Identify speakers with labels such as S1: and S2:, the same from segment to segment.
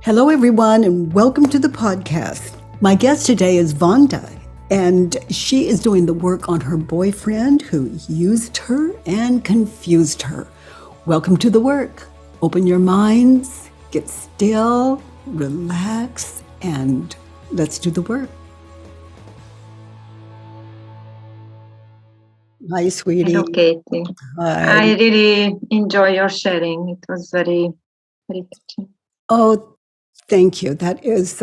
S1: Hello, everyone, and welcome to the podcast. My guest today is Vonda, and she is doing the work on her boyfriend who used her and confused her. Welcome to the work. Open your minds, get still, relax, and let's do the work. Hi, sweetie.
S2: Hello, Katie.
S1: Hi.
S2: I really enjoy your sharing. It was very, very touching.
S1: Oh, thank you. That's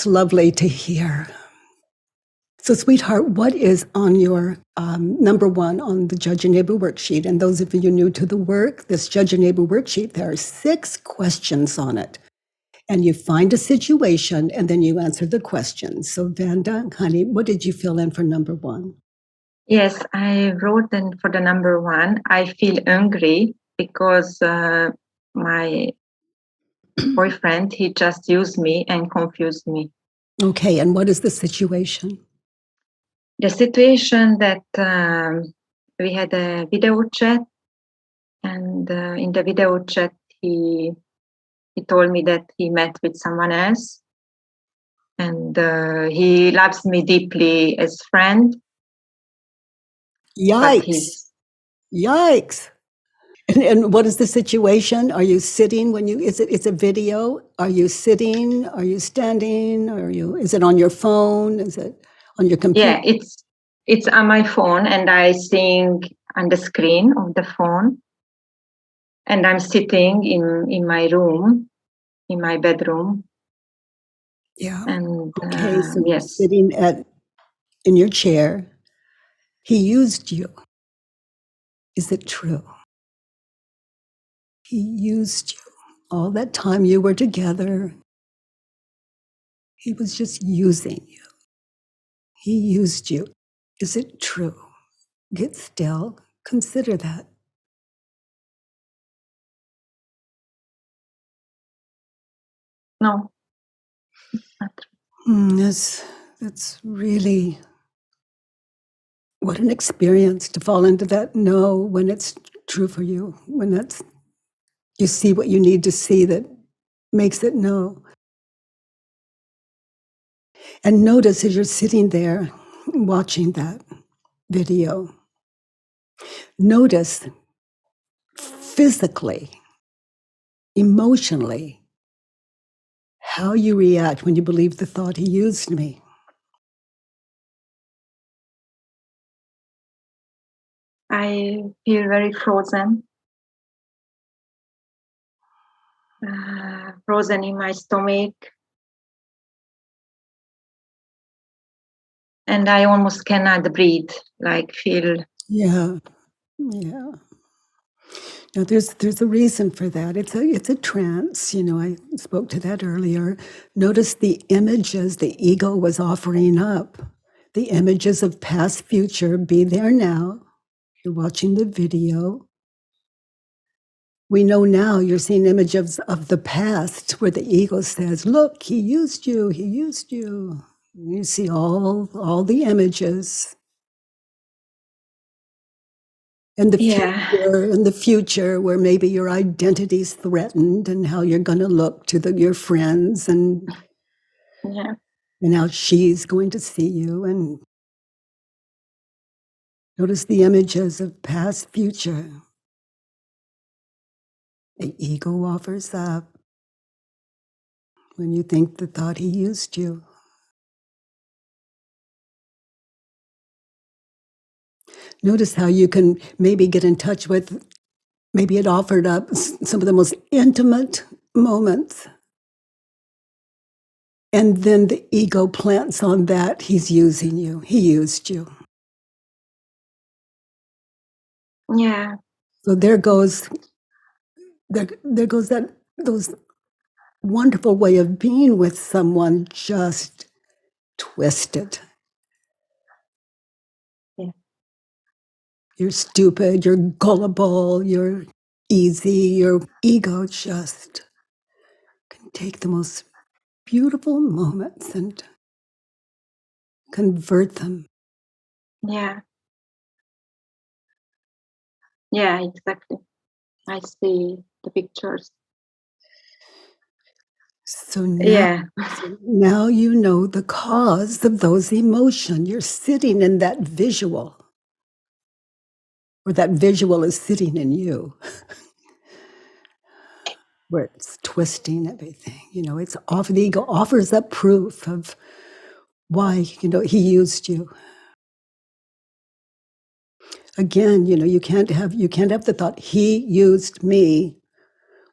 S1: lovely to hear. So, sweetheart, what is on your number one on the Judge Your Neighbor worksheet? And those of you new to the work, this Judge Your Neighbor worksheet, there are 6 questions on it. And you find a situation and then you answer the questions. So, Vanda, honey, what did you fill in for number one?
S2: Yes, I wrote in for the number one. I feel angry because my boyfriend, he just used me and confused me.
S1: Okay, and what is the situation?
S2: The situation that we had a video chat, and in the video chat, he told me that he met with someone else, and he loves me deeply as friend.
S1: Yikes! Yikes! And what is the situation? Are you sitting when you? It's a video. Are you sitting? Are you standing? Is it on your phone? Is it on your computer?
S2: Yeah, it's on my phone, and I sing on the screen of the phone, and I'm sitting in my room, in my bedroom.
S1: Yeah.
S2: And
S1: Okay, so you're
S2: yes,
S1: sitting in your chair. He used you. Is it true? He used you. All that time you were together, he was just using you. He used you. Is it true? Get still. Consider that.
S2: no, it's not true.
S1: That's really what an experience to fall into that no when it's true for you, when you see what you need to see that makes it no. And notice as you're sitting there watching that video, notice physically, emotionally, how you react when you believe the thought, he used me.
S2: I feel very frozen, frozen in my stomach, and I almost cannot breathe. Like feel.
S1: Yeah. Now there's a reason for that. It's a trance. I spoke to that earlier. Notice the images the ego was offering up. The images of past, future, be there now. You're watching the video. We know now you're seeing images of the past where the ego says, look, he used you, he used you. You see all the images. And the future where maybe your identity's threatened and how you're going to look to your friends and how she's going to see you. And notice the images of past, future. The ego offers up when you think the thought he used you. Notice how you can maybe get in touch with, maybe it offered up some of the most intimate moments. And then the ego plants on that, he's using you. He used you.
S2: Yeah.
S1: So there goes those wonderful way of being with someone just twisted.
S2: Yeah.
S1: You're stupid, you're gullible, you're easy, your ego just can take the most beautiful moments and convert them.
S2: Yeah. Yeah, exactly. I see the pictures.
S1: So now,
S2: Yeah.
S1: so now you know the cause of those emotions. You're sitting in that visual, or that visual is sitting in you, where it's twisting everything. It's the ego offers up proof of why, he used you. Again, you can't have the thought, he used me,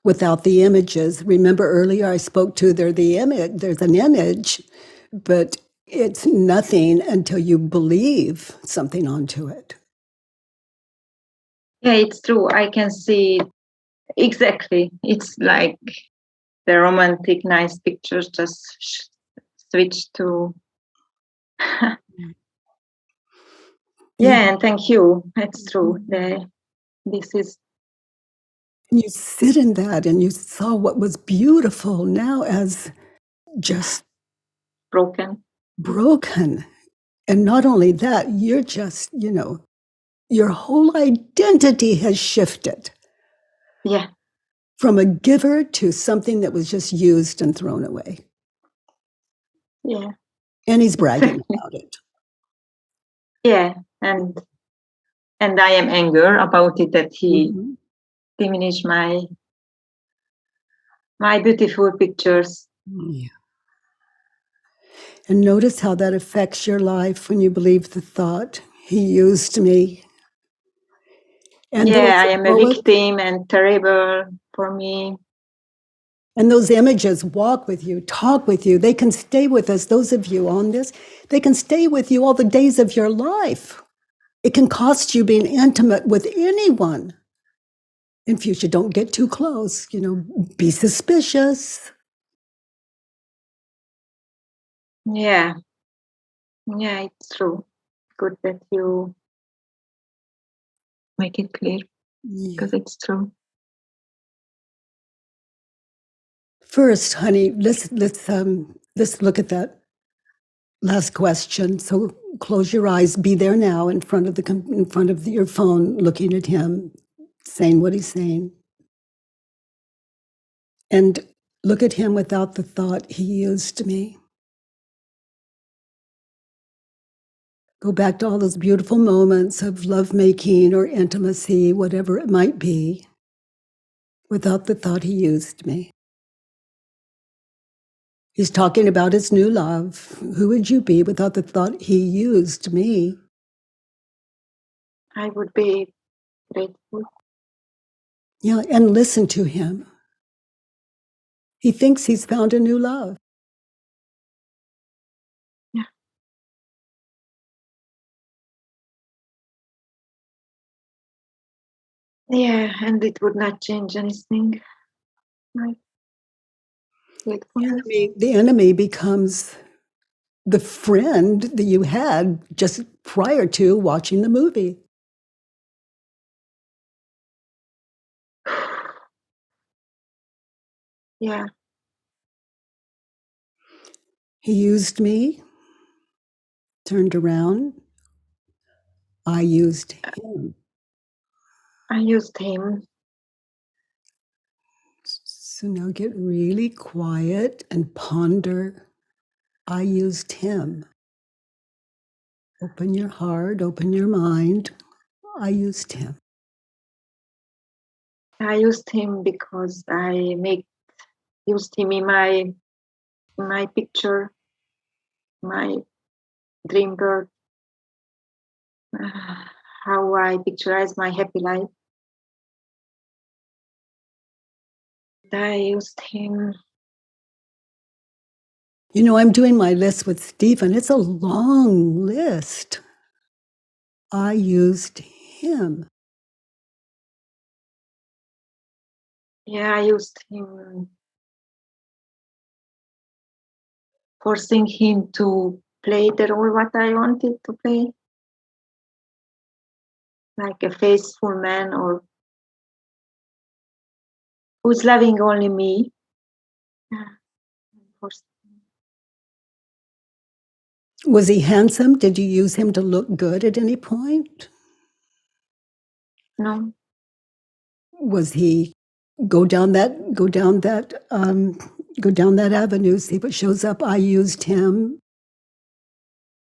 S1: without the images. Remember earlier I spoke to there's an image, but it's nothing until you believe something onto it.
S2: Yeah, it's true. I can see exactly. It's like the romantic, nice pictures just switch to. Yeah, and thank you. It's true. This is.
S1: You sit in that and you saw what was beautiful now as just
S2: Broken.
S1: And not only that, you're just, your whole identity has shifted.
S2: Yeah.
S1: From a giver to something that was just used and thrown away.
S2: Yeah.
S1: And he's bragging about it.
S2: Yeah, and I am angry about it that he diminished my beautiful pictures.
S1: Yeah. And notice how that affects your life when you believe the thought, he used me. And
S2: yeah, I am a victim and terrible for me.
S1: And those images walk with you, talk with you. They can stay with us, those of you on this, they can stay with you all the days of your life. It can cost you being intimate with anyone. In future, don't get too close, be suspicious.
S2: Yeah. Yeah, it's true. Good that you make it clear, because it's true.
S1: First, honey, let's look at that last question. So close your eyes. Be there now, in front of your phone, looking at him, saying what he's saying, and look at him without the thought, he used me. Go back to all those beautiful moments of lovemaking or intimacy, whatever it might be, without the thought, he used me. He's talking about his new love. Who would you be without the thought, he used me?
S2: I would be grateful.
S1: Yeah, and listen to him. He thinks he's found a new love.
S2: Yeah. Yeah, and it would not change anything. Right.
S1: The enemy becomes the friend that you had just prior to watching the movie.
S2: Yeah.
S1: He used me, turned around. I used him.
S2: I used him.
S1: So now get really quiet and ponder. I used him. Open your heart, open your mind. I used him.
S2: I used him because I used him in my picture, my dream girl, how I picturize my happy life. I used him.
S1: I'm doing my list with Stephen. It's a long list. I used him.
S2: Yeah, I used him, forcing him to play the role what I wanted to play, like a faithful man or who's loving only me.
S1: Was he handsome? Did you use him to look good at any point?
S2: No.
S1: Was he go down that Go down that avenue, see what shows up. I used him.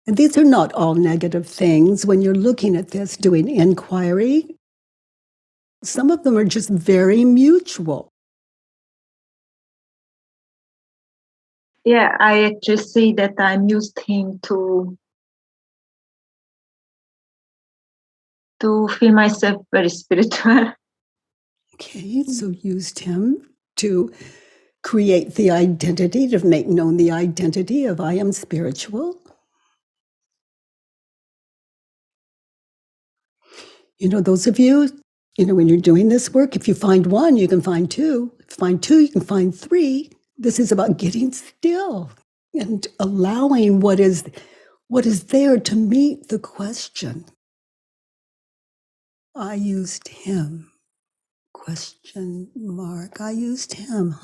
S1: And these are not all negative things. When you're looking at this, doing inquiry, some of them are just very mutual.
S2: Yeah, I actually see that I'm used him to feel myself very spiritual.
S1: Okay, so used him to create the identity, to make known the identity of I am spiritual. Those of you, when you're doing this work, if you find one, you can find two. If you find two, you can find three. This is about getting still and allowing what is there to meet the question. I used him. Question mark. I used him.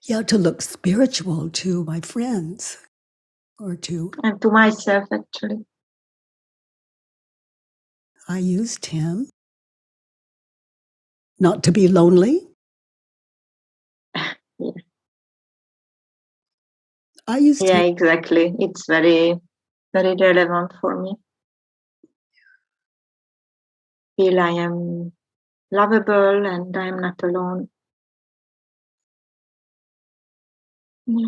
S1: Yeah, to look spiritual to my friends or to.
S2: And to myself, actually.
S1: I used him. Not to be lonely.
S2: Yeah.
S1: I used
S2: Yeah,
S1: him.
S2: exactly. It's very, very relevant for me. Feel I am lovable and I am not alone. Yeah.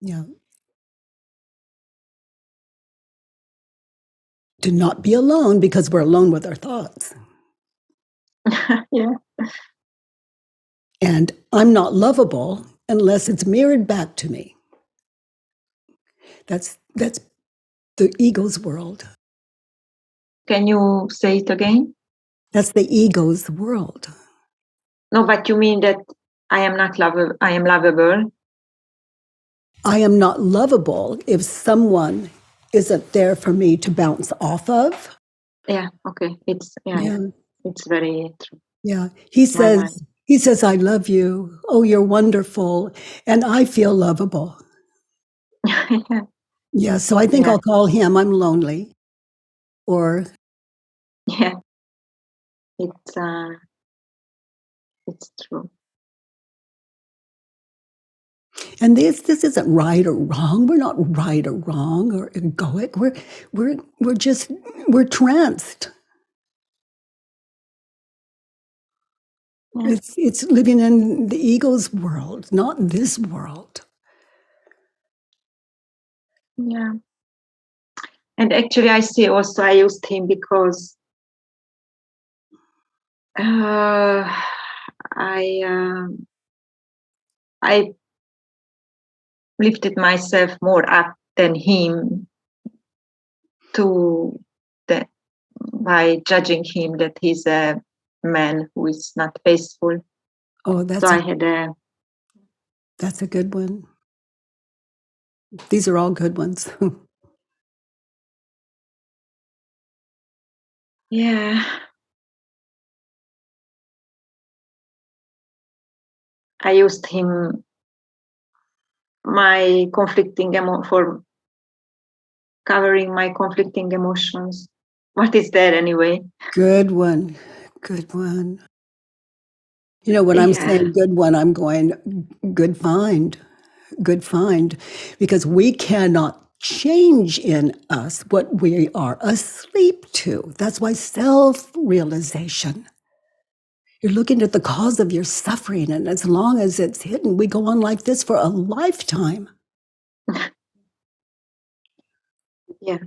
S1: Yeah. To not be alone because we're alone with our thoughts.
S2: Yeah.
S1: And I'm not lovable unless it's mirrored back to me. That's the ego's world.
S2: Can you say it again?
S1: That's the ego's world.
S2: No, but you mean that I am not lovable. I am lovable.
S1: I am not lovable if someone isn't there for me to bounce off of.
S2: Yeah. Okay. It's It's very true.
S1: Yeah. He says, I love you. Oh, you're wonderful. And I feel lovable.
S2: Yeah.
S1: Yeah. So I think I'll call him. I'm lonely. Or.
S2: Yeah. It's true.
S1: And this isn't right or wrong. We're not right or wrong or egoic. We're tranced.
S2: Yeah.
S1: It's living in the ego's world, not this world.
S2: Yeah. And actually, I see also I used him because I lifted myself more up than him by judging him that he's a man who is not faithful.
S1: Oh,
S2: that's
S1: a good one. These are all good ones.
S2: Yeah. I used him for covering my conflicting emotions. What is that anyway?
S1: Good one. Good one. When I'm saying good one, I'm going, good find. Good find. Because we cannot change in us what we are asleep to. That's why self-realization. You're looking at the cause of your suffering, and as long as it's hidden, we go on like this for a lifetime.
S2: Yeah.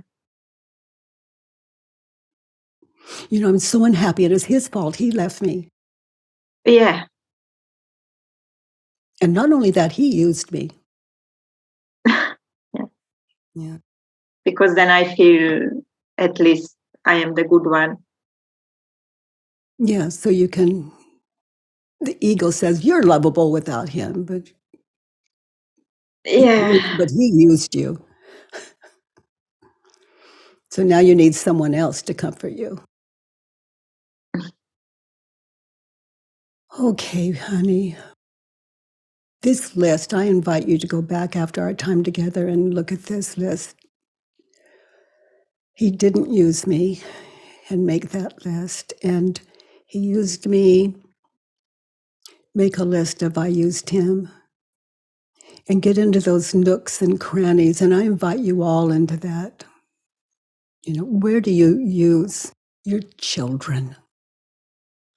S1: I'm so unhappy. It is his fault. He left me.
S2: Yeah.
S1: And not only that, he used me.
S2: Yeah.
S1: Yeah.
S2: Because then I feel at least I am the good one.
S1: Yeah, so you can, the ego says you're lovable without him, but
S2: Yeah.
S1: but he used you. So now you need someone else to comfort you. Okay, honey. This list, I invite you to go back after our time together and look at this list. He didn't use me and make that list. And he used me make a list of I used him and get into those nooks and crannies. And I invite you all into that. Where do you use your children?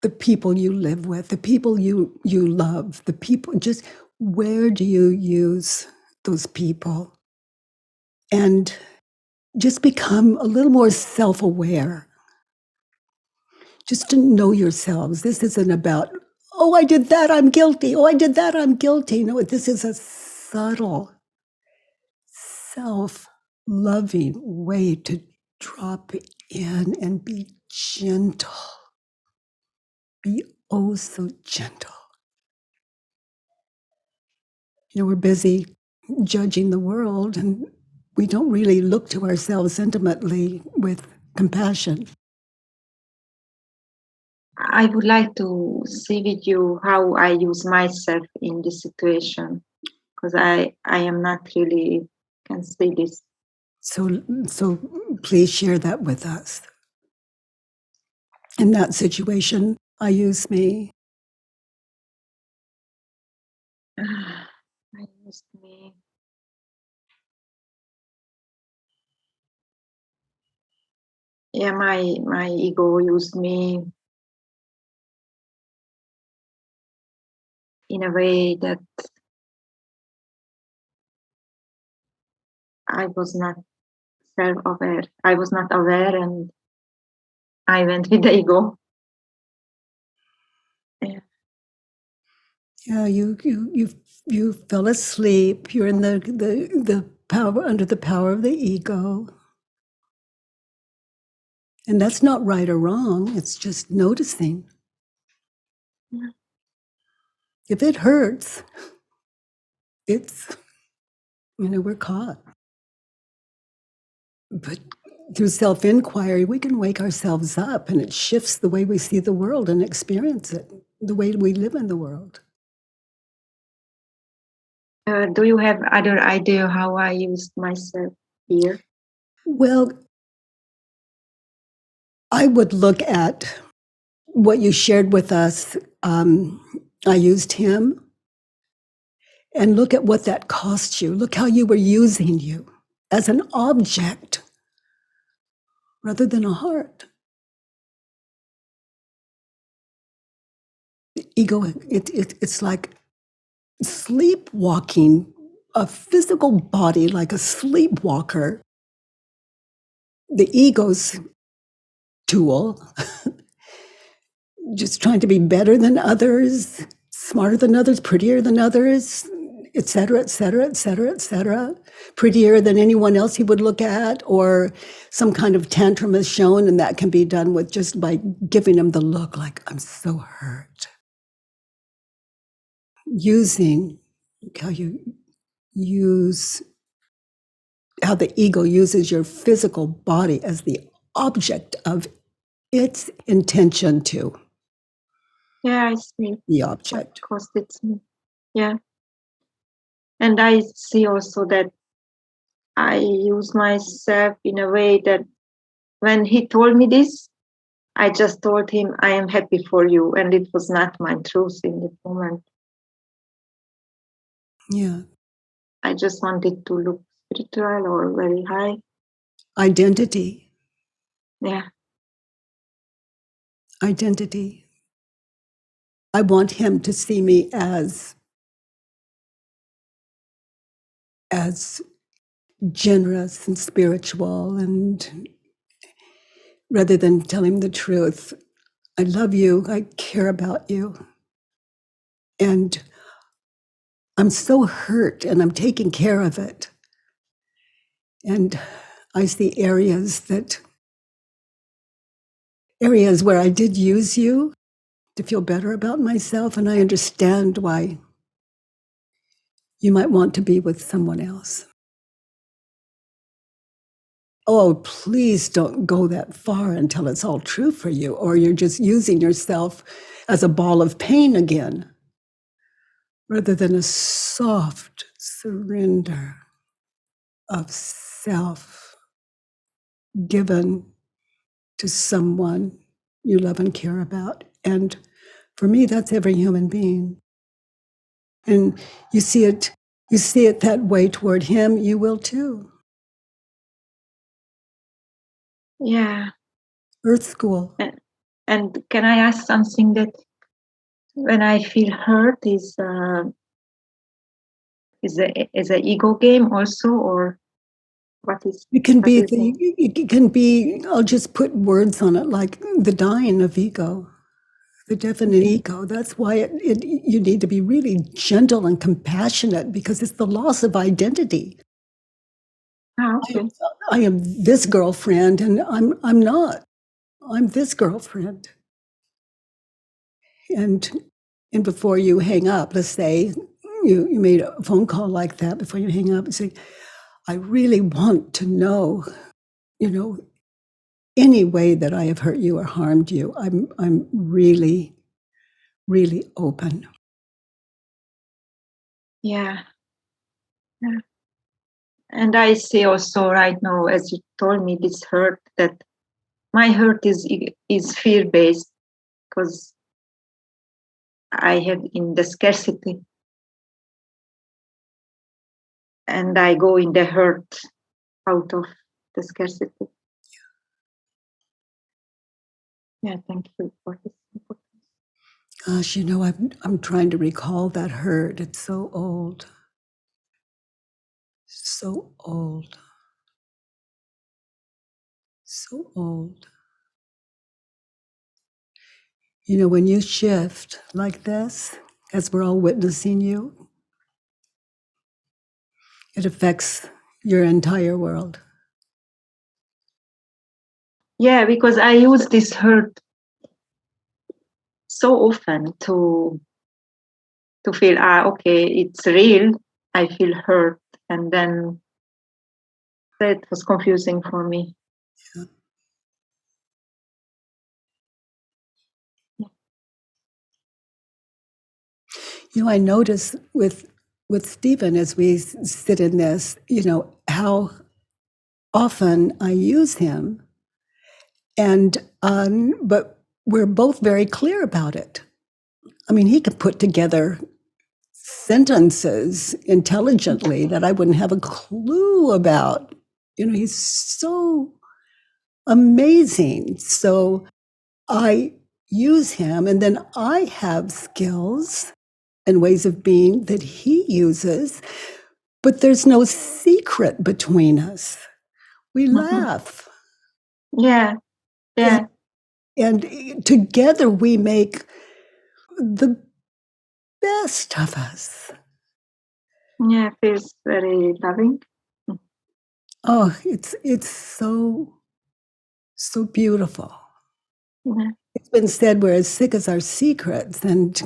S1: The people you live with, the people you love, the people, just where do you use those people? And just become a little more self-aware. Just to know yourselves. This isn't about, oh, I did that, I'm guilty. Oh, I did that, I'm guilty. No, this is a subtle, self-loving way to drop in and be gentle. Be oh so gentle. We're busy judging the world, and we don't really look to ourselves intimately with compassion.
S2: I would like to see with you how I use myself in this situation, because I am not really can see this.
S1: So please share that with us. In that situation, I use me.
S2: I used me. Yeah, my ego used me in a way that I was not self-aware. I was not aware, and I went with the ego.
S1: Yeah, you fell asleep. You're in the power, under the power of the ego. And that's not right or wrong. It's just noticing.
S2: Yeah.
S1: If it hurts, it's, we're caught. But through self-inquiry, we can wake ourselves up, and it shifts the way we see the world and experience it, the way we live in the world.
S2: Do you have other idea how I used myself here?
S1: Well, I would look at what you shared with us. I used him, and look at what that cost you. Look how you were using you as an object rather than a heart. Ego, it's like sleepwalking, a physical body like a sleepwalker. The ego's tool, just trying to be better than others, smarter than others, prettier than others, et cetera, et cetera, et cetera, et cetera. Prettier than anyone else he would look at, or some kind of tantrum is shown, and that can be done with just by giving him the look like, I'm so hurt. Using how you use, how the ego uses your physical body as the object of its intention to.
S2: Yeah, I see.
S1: The object.
S2: Of course, it's me. Yeah. And I see also that I use myself in a way that when he told me this, I just told him, I am happy for you. And it was not my truth in the moment.
S1: Yeah.
S2: I just wanted to look spiritual or very high.
S1: Identity.
S2: Yeah.
S1: Identity. I want him to see me as generous and spiritual, and rather than tell him the truth, I love you, I care about you, and I'm so hurt and I'm taking care of it. And I see areas where I did use you to feel better about myself, and I understand why you might want to be with someone else. Oh, please don't go that far until it's all true for you, or you're just using yourself as a ball of pain again, rather than a soft surrender of self given to someone you love and care about. And for me, that's every human being. And you see it that way toward him, you will too.
S2: Yeah.
S1: Earth school.
S2: And can I ask something, that when I feel hurt is a ego game also, or what is?
S1: It can
S2: what
S1: be
S2: do you think?
S1: it can be, I'll just put words on it, like the dying of ego, the definite ego. That's why you need to be really gentle and compassionate, because it's the loss of identity.
S2: Okay.
S1: I am this girlfriend, and I'm not. I'm this girlfriend. And before you hang up, let's say you made a phone call like that, before you hang up, and say, I really want to know, any way that I have hurt you or harmed you. I'm really, really open.
S2: Yeah. And I see also right now, as you told me, this hurt, that my hurt is fear based, because I have in the scarcity, and I go in the hurt out of the scarcity. Yeah, thank you for this.
S1: Gosh, I'm trying to recall that hurt. It's so old. So old. So old. When you shift like this, as we're all witnessing you, it affects your entire world.
S2: Yeah, because I use this hurt so often to feel, okay, it's real. I feel hurt, and then that was confusing for me.
S1: I notice with Stephen, as we sit in this, how often I use him, and but we're both very clear about it. I mean, he could put together sentences intelligently that I wouldn't have a clue about. He's so amazing. So I use him, and then I have skills and ways of being that he uses, but there's no secret between us. We laugh.
S2: Yeah, yeah.
S1: And together we make the best of us.
S2: Yeah, feels very loving.
S1: Oh, it's so beautiful.
S2: Yeah.
S1: It's been said we're as sick as our secrets, and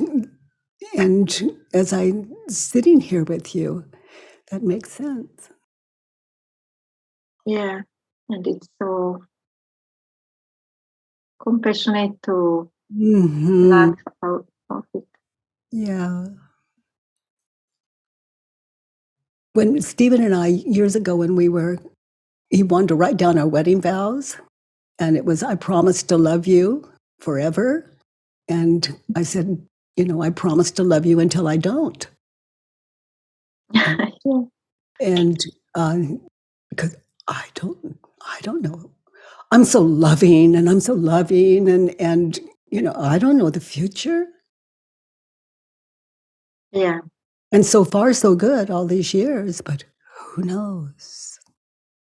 S1: as I'm sitting here with you, that makes sense.
S2: Yeah, and it's so compassionate to laugh about it.
S1: Yeah. When Stephen and I, years ago, when he wanted to write down our wedding vows, and it was, I promise to love you forever. And I said, I promise to love you until I don't. And because I don't know. I'm so loving, and I'm so loving, and I don't know the future.
S2: Yeah.
S1: And so far, so good all these years, but who knows?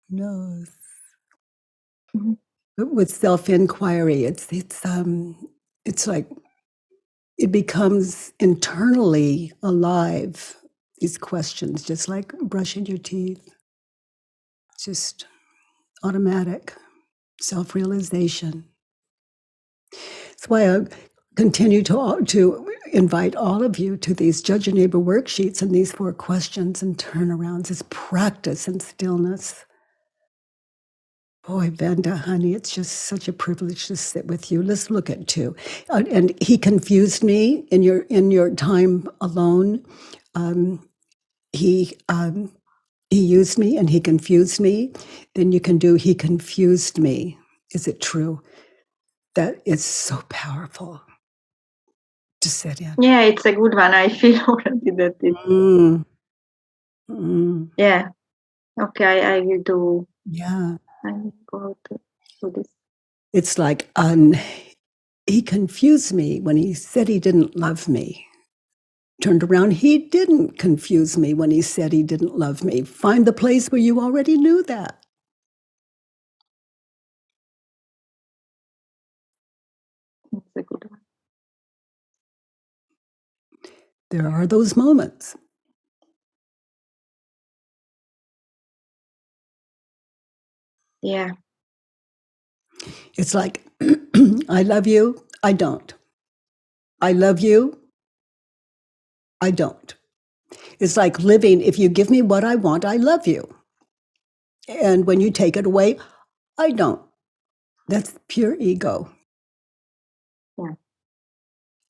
S1: Who knows?
S2: Mm-hmm.
S1: But with self-inquiry, it's like it becomes internally alive, these questions, just like brushing your teeth. Just automatic self-realization. That's why I continue to invite all of you to these Judge Your Neighbor worksheets and these 4 questions and turnarounds. It's practice and stillness. Boy, Vanda, honey, it's just such a privilege to sit with you. Let's look at 2. And he confused me in your time alone. He used me and he confused me. Then you can do, he confused me. Is it true? That is so powerful. to set in.
S2: Yeah, it's a good one. I feel already that it.
S1: Mm. Mm.
S2: Yeah. Okay, I will do.
S1: Yeah.
S2: I will go to do this.
S1: It's like he confused me when he said he didn't love me. Turned around, he didn't confuse me when he said he didn't love me. Find the place where you already knew that.
S2: It's a good one.
S1: There are those moments.
S2: Yeah.
S1: It's like, I love you, I don't. I love you, I don't. It's like living, if you give me what I want, I love you. And when you take it away, I don't. That's pure ego.
S2: Yeah.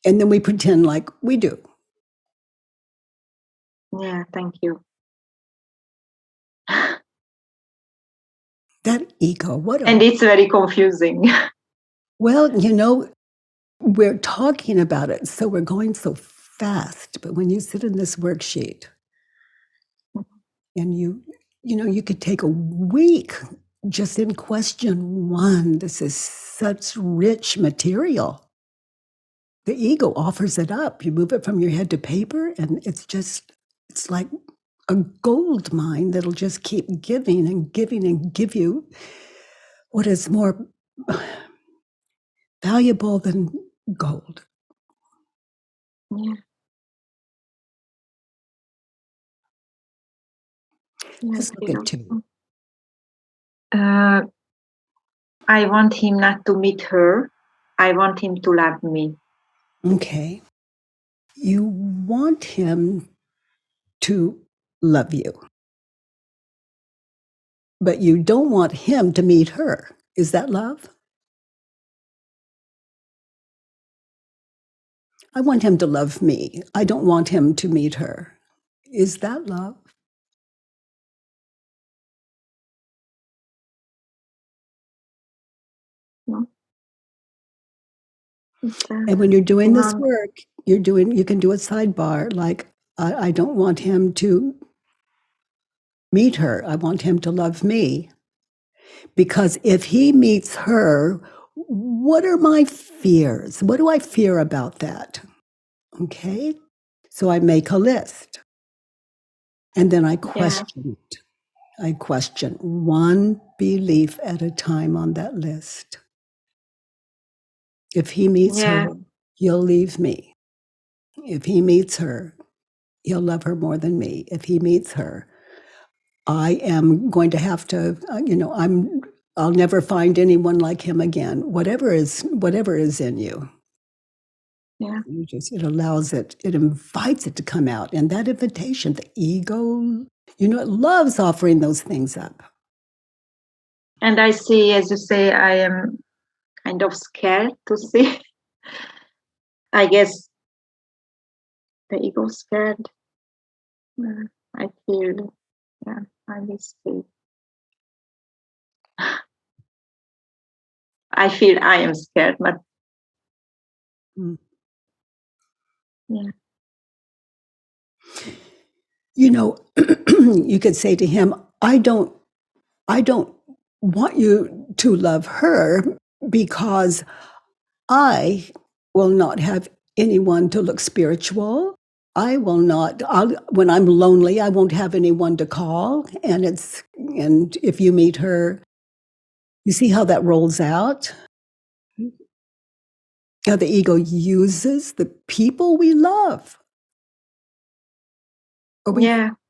S1: And then we pretend like we do.
S2: Yeah, thank you.
S1: That ego, what
S2: And it's very confusing.
S1: well, we're talking about it, so we're going so fast. But when you sit in this worksheet and you could take a week just in question one. This is such rich material. The ego offers it up. You move it from your head to paper, and it's like a gold mine that'll just keep giving and giving and give you what is more valuable than gold.
S2: Yeah.
S1: Let's look at two.
S2: I want him not to meet her. I want him to love me.
S1: Okay. You want him to love you, but you don't want him to meet her. Is that love? I want him to love me. I don't want him to meet her. Is that love?
S2: No.
S1: And when you're doing this work, you can do a sidebar like, I don't want him to meet her. I want him to love me. Because if he meets her, what are my fears? What do I fear about that? Okay. So I make a list. And then I question it. I question one belief at a time on that list. If he meets her, he'll leave me. If he meets her, he'll love her more than me. If he meets her, I am going to have to, I'll never find anyone like him again. Whatever is in you.
S2: Yeah.
S1: It invites it to come out. And that invitation, the ego, it loves offering those things up.
S2: And I see, as you say, I am kind of scared to see. I guess the ego scared. I feel, I will see. I feel I am scared, but yeah.
S1: You could say to him, I don't want you to love her because I will not have anyone to look spiritual. I will not, when I'm lonely, I won't have anyone to call. And if you meet her, you see how that rolls out? How the ego uses the people we love, or we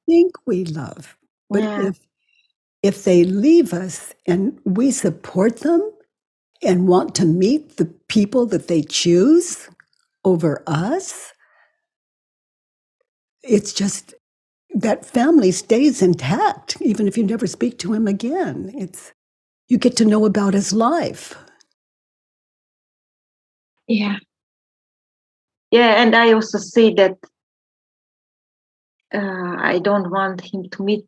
S1: think we love. But if they leave us and we support them and want to meet the people that they choose over us, it's just that family stays intact, even if you never speak to him again. You get to know about his life.
S2: Yeah. Yeah, and I also see that I don't want him to meet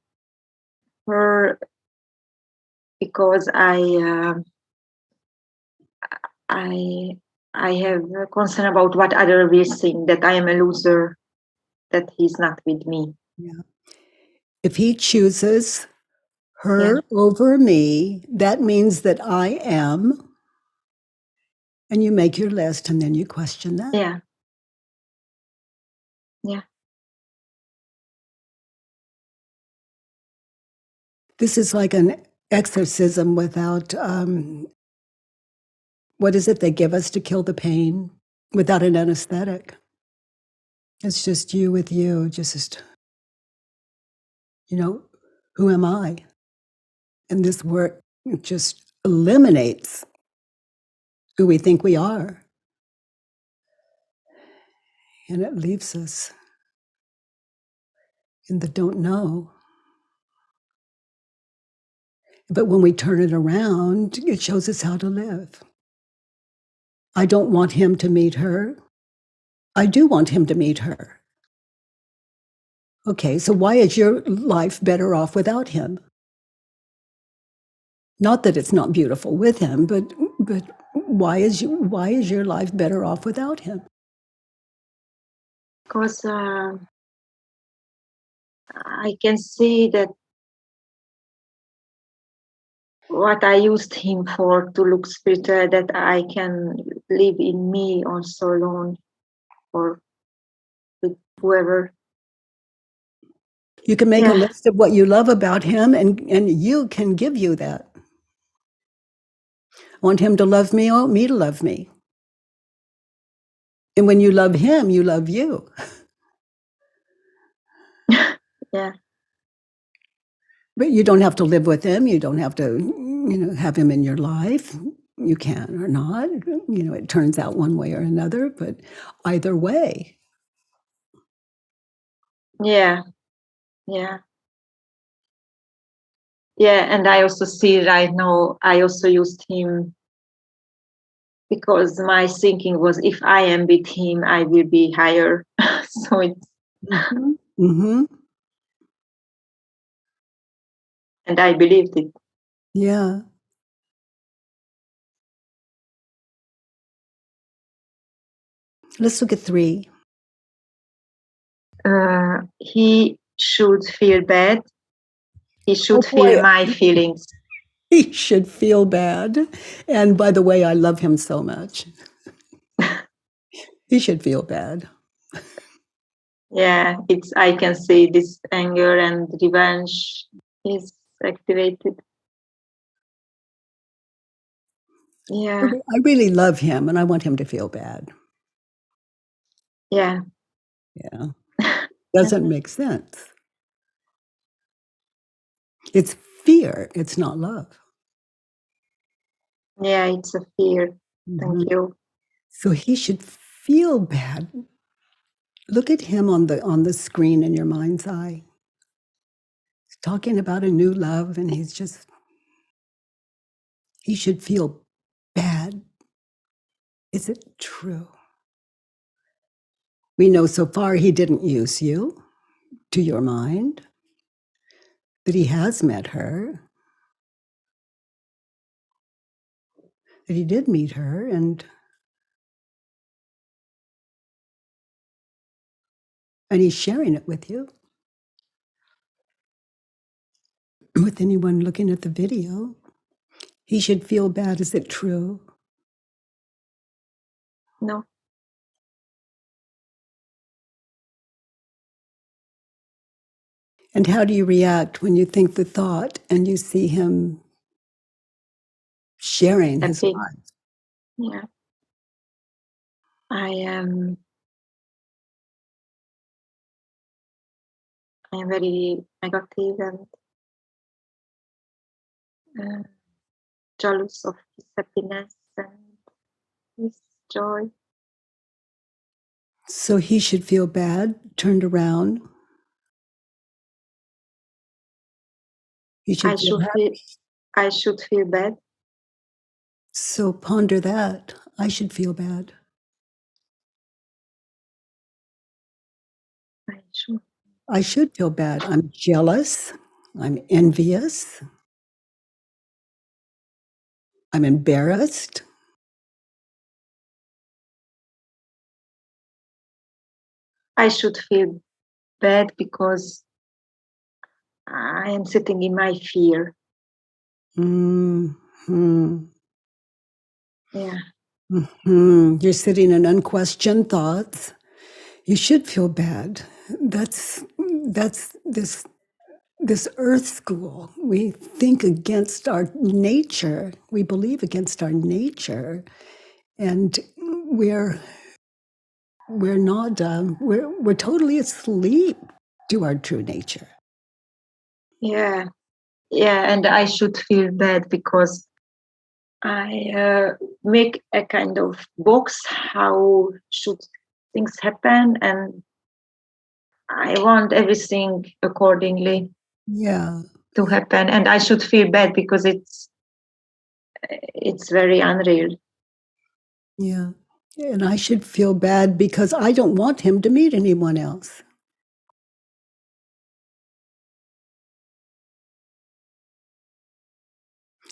S2: her because I I have a concern about what other will think, that I am a loser, that he's not with me.
S1: Yeah. If he chooses her over me, that means that I am. And you make your list and then you question that.
S2: Yeah. Yeah.
S1: This is like an exorcism without, what is it they give us to kill the pain? Without an anesthetic. It's just you with you, just, who am I? And this work just eliminates who we think we are. And it leaves us in the don't know. But when we turn it around, it shows us how to live. I don't want him to meet her. I do want him to meet her. Okay, so why is your life better off without him? Not that it's not beautiful with him, but why is your life better off without him?
S2: Because I can see that what I used him for to look spiritual, that I can live in me also alone, or with whoever.
S1: You can make a list of what you love about him, and you can give you that. I want him to love me, or me to love me. And when you love him, you love you.
S2: Yeah.
S1: But you don't have to live with him. You don't have to, have him in your life. You can or not. It turns out one way or another, but either way.
S2: Yeah. Yeah. Yeah. And I also see right now, I also used him because my thinking was, if I am with him, I will be higher. So it's,
S1: Mm-hmm. Mm-hmm.
S2: and I believed it.
S1: Yeah. Let's look at 3.
S2: He should feel bad. He should
S1: Oh, boy.
S2: feel my feelings.
S1: He should feel bad. And by the way, I love him so much. He should feel bad.
S2: Yeah, I can see this anger and revenge is activated. Yeah.
S1: I really love him and I want him to feel bad.
S2: Yeah.
S1: Yeah. Doesn't make sense. It's fear. It's not love.
S2: Yeah, it's a fear. Thank you.
S1: So he should feel bad. Look at him on the screen in your mind's eye. He's talking about a new love and he should feel bad. Is it true? We know so far he didn't use you, to your mind, that he has met her, that he did meet her, and he's sharing it with you. With anyone looking at the video, he should feel bad. Is it true?
S2: No.
S1: And how do you react when you think the thought and you see him sharing his
S2: Happy.
S1: life?
S2: Yeah. I am very negative and jealous of his happiness and his joy.
S1: So he should feel bad, turned around. He should feel happy.
S2: I should feel bad.
S1: So ponder that. I should feel bad. I should feel bad. I'm jealous. I'm envious. I'm embarrassed.
S2: I should feel bad because I am sitting in my fear.
S1: Mm-hmm.
S2: Yeah.
S1: Mm-hmm. You're sitting in unquestioned thoughts. You should feel bad. That's this earth school. We think against our nature. We believe against our nature, and we're not. We're totally asleep to our true nature.
S2: Yeah. Yeah. And I should feel bad because I make a kind of box how should things happen, and I want everything accordingly
S1: Yeah,
S2: to happen, and I should feel bad because it's very unreal.
S1: yeah. And I should feel bad because I don't want him to meet anyone else.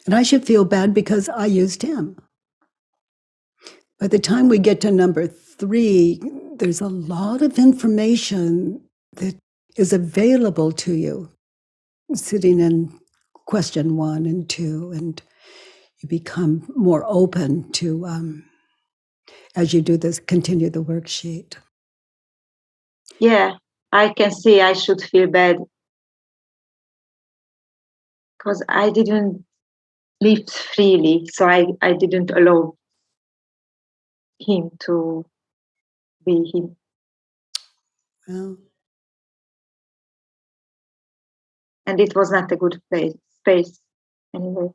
S1: And I should feel bad because I used him. By the time we get to number 3, there's a lot of information that is available to you sitting in question 1 and 2, and you become more open to as you do this, continue the worksheet.
S2: Yeah, I can see I should feel bad because I didn't live freely, so I didn't allow him to be him.
S1: Well,
S2: And it was not a good space anyway.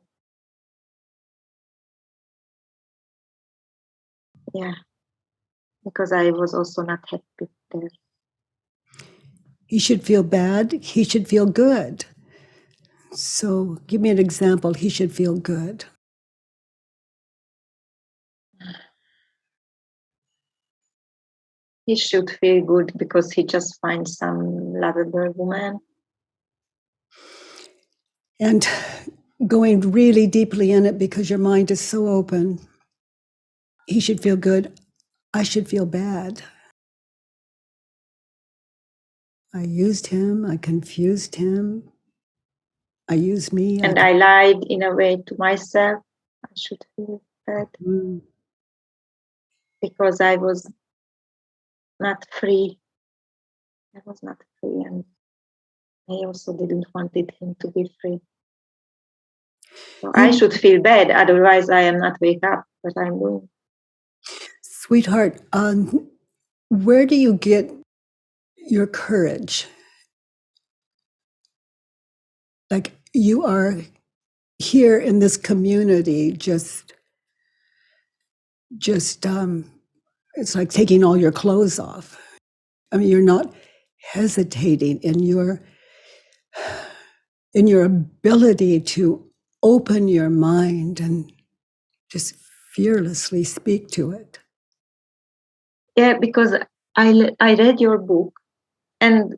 S2: Yeah, because I was also not happy there.
S1: he should feel bad. He should feel good. So give me an example. He should feel good.
S2: He should feel good because he just finds some lovable woman.
S1: And going really deeply in it because your mind is so open. He should feel good. I should feel bad. I used him. I confused him. I used me.
S2: And I lied in a way to myself. I should feel bad because I was not free. I was not free, and I also didn't wanted him to be free. So I should feel bad, otherwise I am not wake up what I'm doing.
S1: Sweetheart, where do you get your courage? Like you are here in this community, just it's like taking all your clothes off. I mean, you're not hesitating in your ability to open your mind and just fearlessly speak to it.
S2: Yeah, because I read your book, and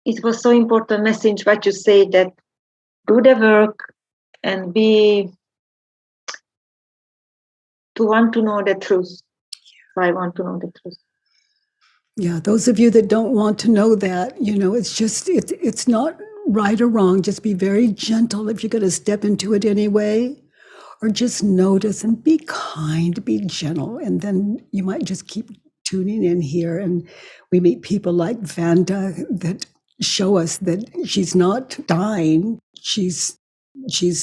S2: it was so important message what you say, that do the work and to want to know the truth. So I want to know the truth.
S1: Yeah, those of you that don't want to know that, it's just it's not right or wrong. Just be very gentle if you're going to step into it anyway, or just notice and be kind, be gentle, and then you might just keep tuning in here. And we meet people like Vanda that show us that she's not dying. She's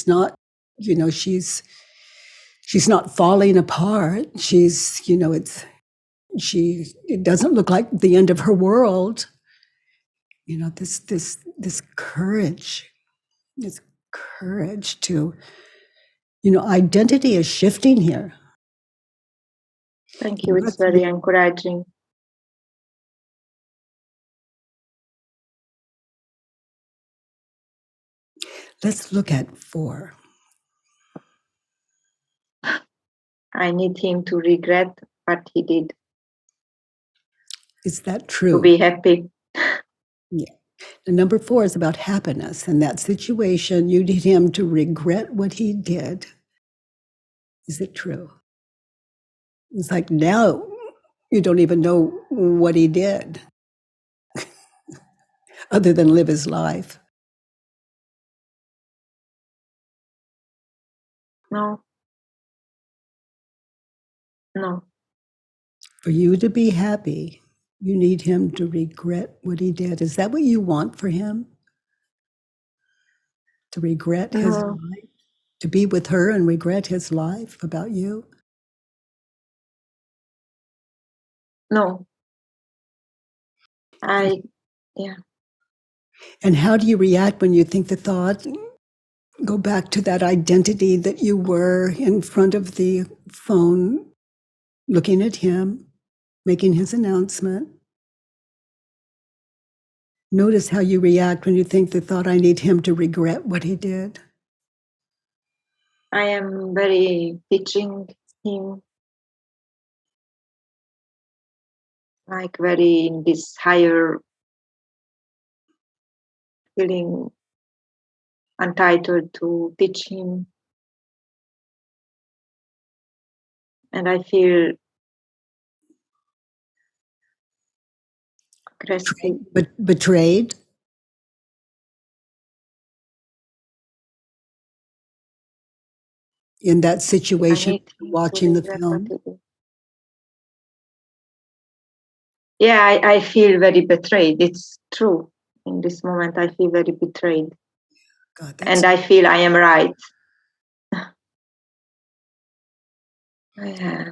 S1: not, she's not falling apart. It doesn't look like the end of her world. This courage, to, identity is shifting here.
S2: Thank you. It's very encouraging.
S1: Let's look at 4.
S2: I need him to regret what he did.
S1: Is that true?
S2: To be happy.
S1: Yeah. And number 4 is about happiness. In that situation, you need him to regret what he did. Is it true? It's like now you don't even know what he did. other than live his life.
S2: No. No.
S1: For you to be happy, you need him to regret what he did. Is that what you want for him? To regret his
S2: No.
S1: life? To be with her and regret his life about you?
S2: No. Yeah.
S1: And how do you react when you think the thought, go back to that identity that you were in front of the phone, looking at him, making his announcement? Notice how you react when you think the thought, I need him to regret what he did.
S2: I am very pitching him, like very in this higher feeling entitled to teach him. And I feel aggressive.
S1: Betrayed? In that
S2: I
S1: situation,
S2: need him to
S1: watching the
S2: regret what
S1: film?
S2: he did. Yeah, I feel very betrayed. It's true. In this moment, I feel very betrayed.
S1: God,
S2: And I feel I am right. Yeah.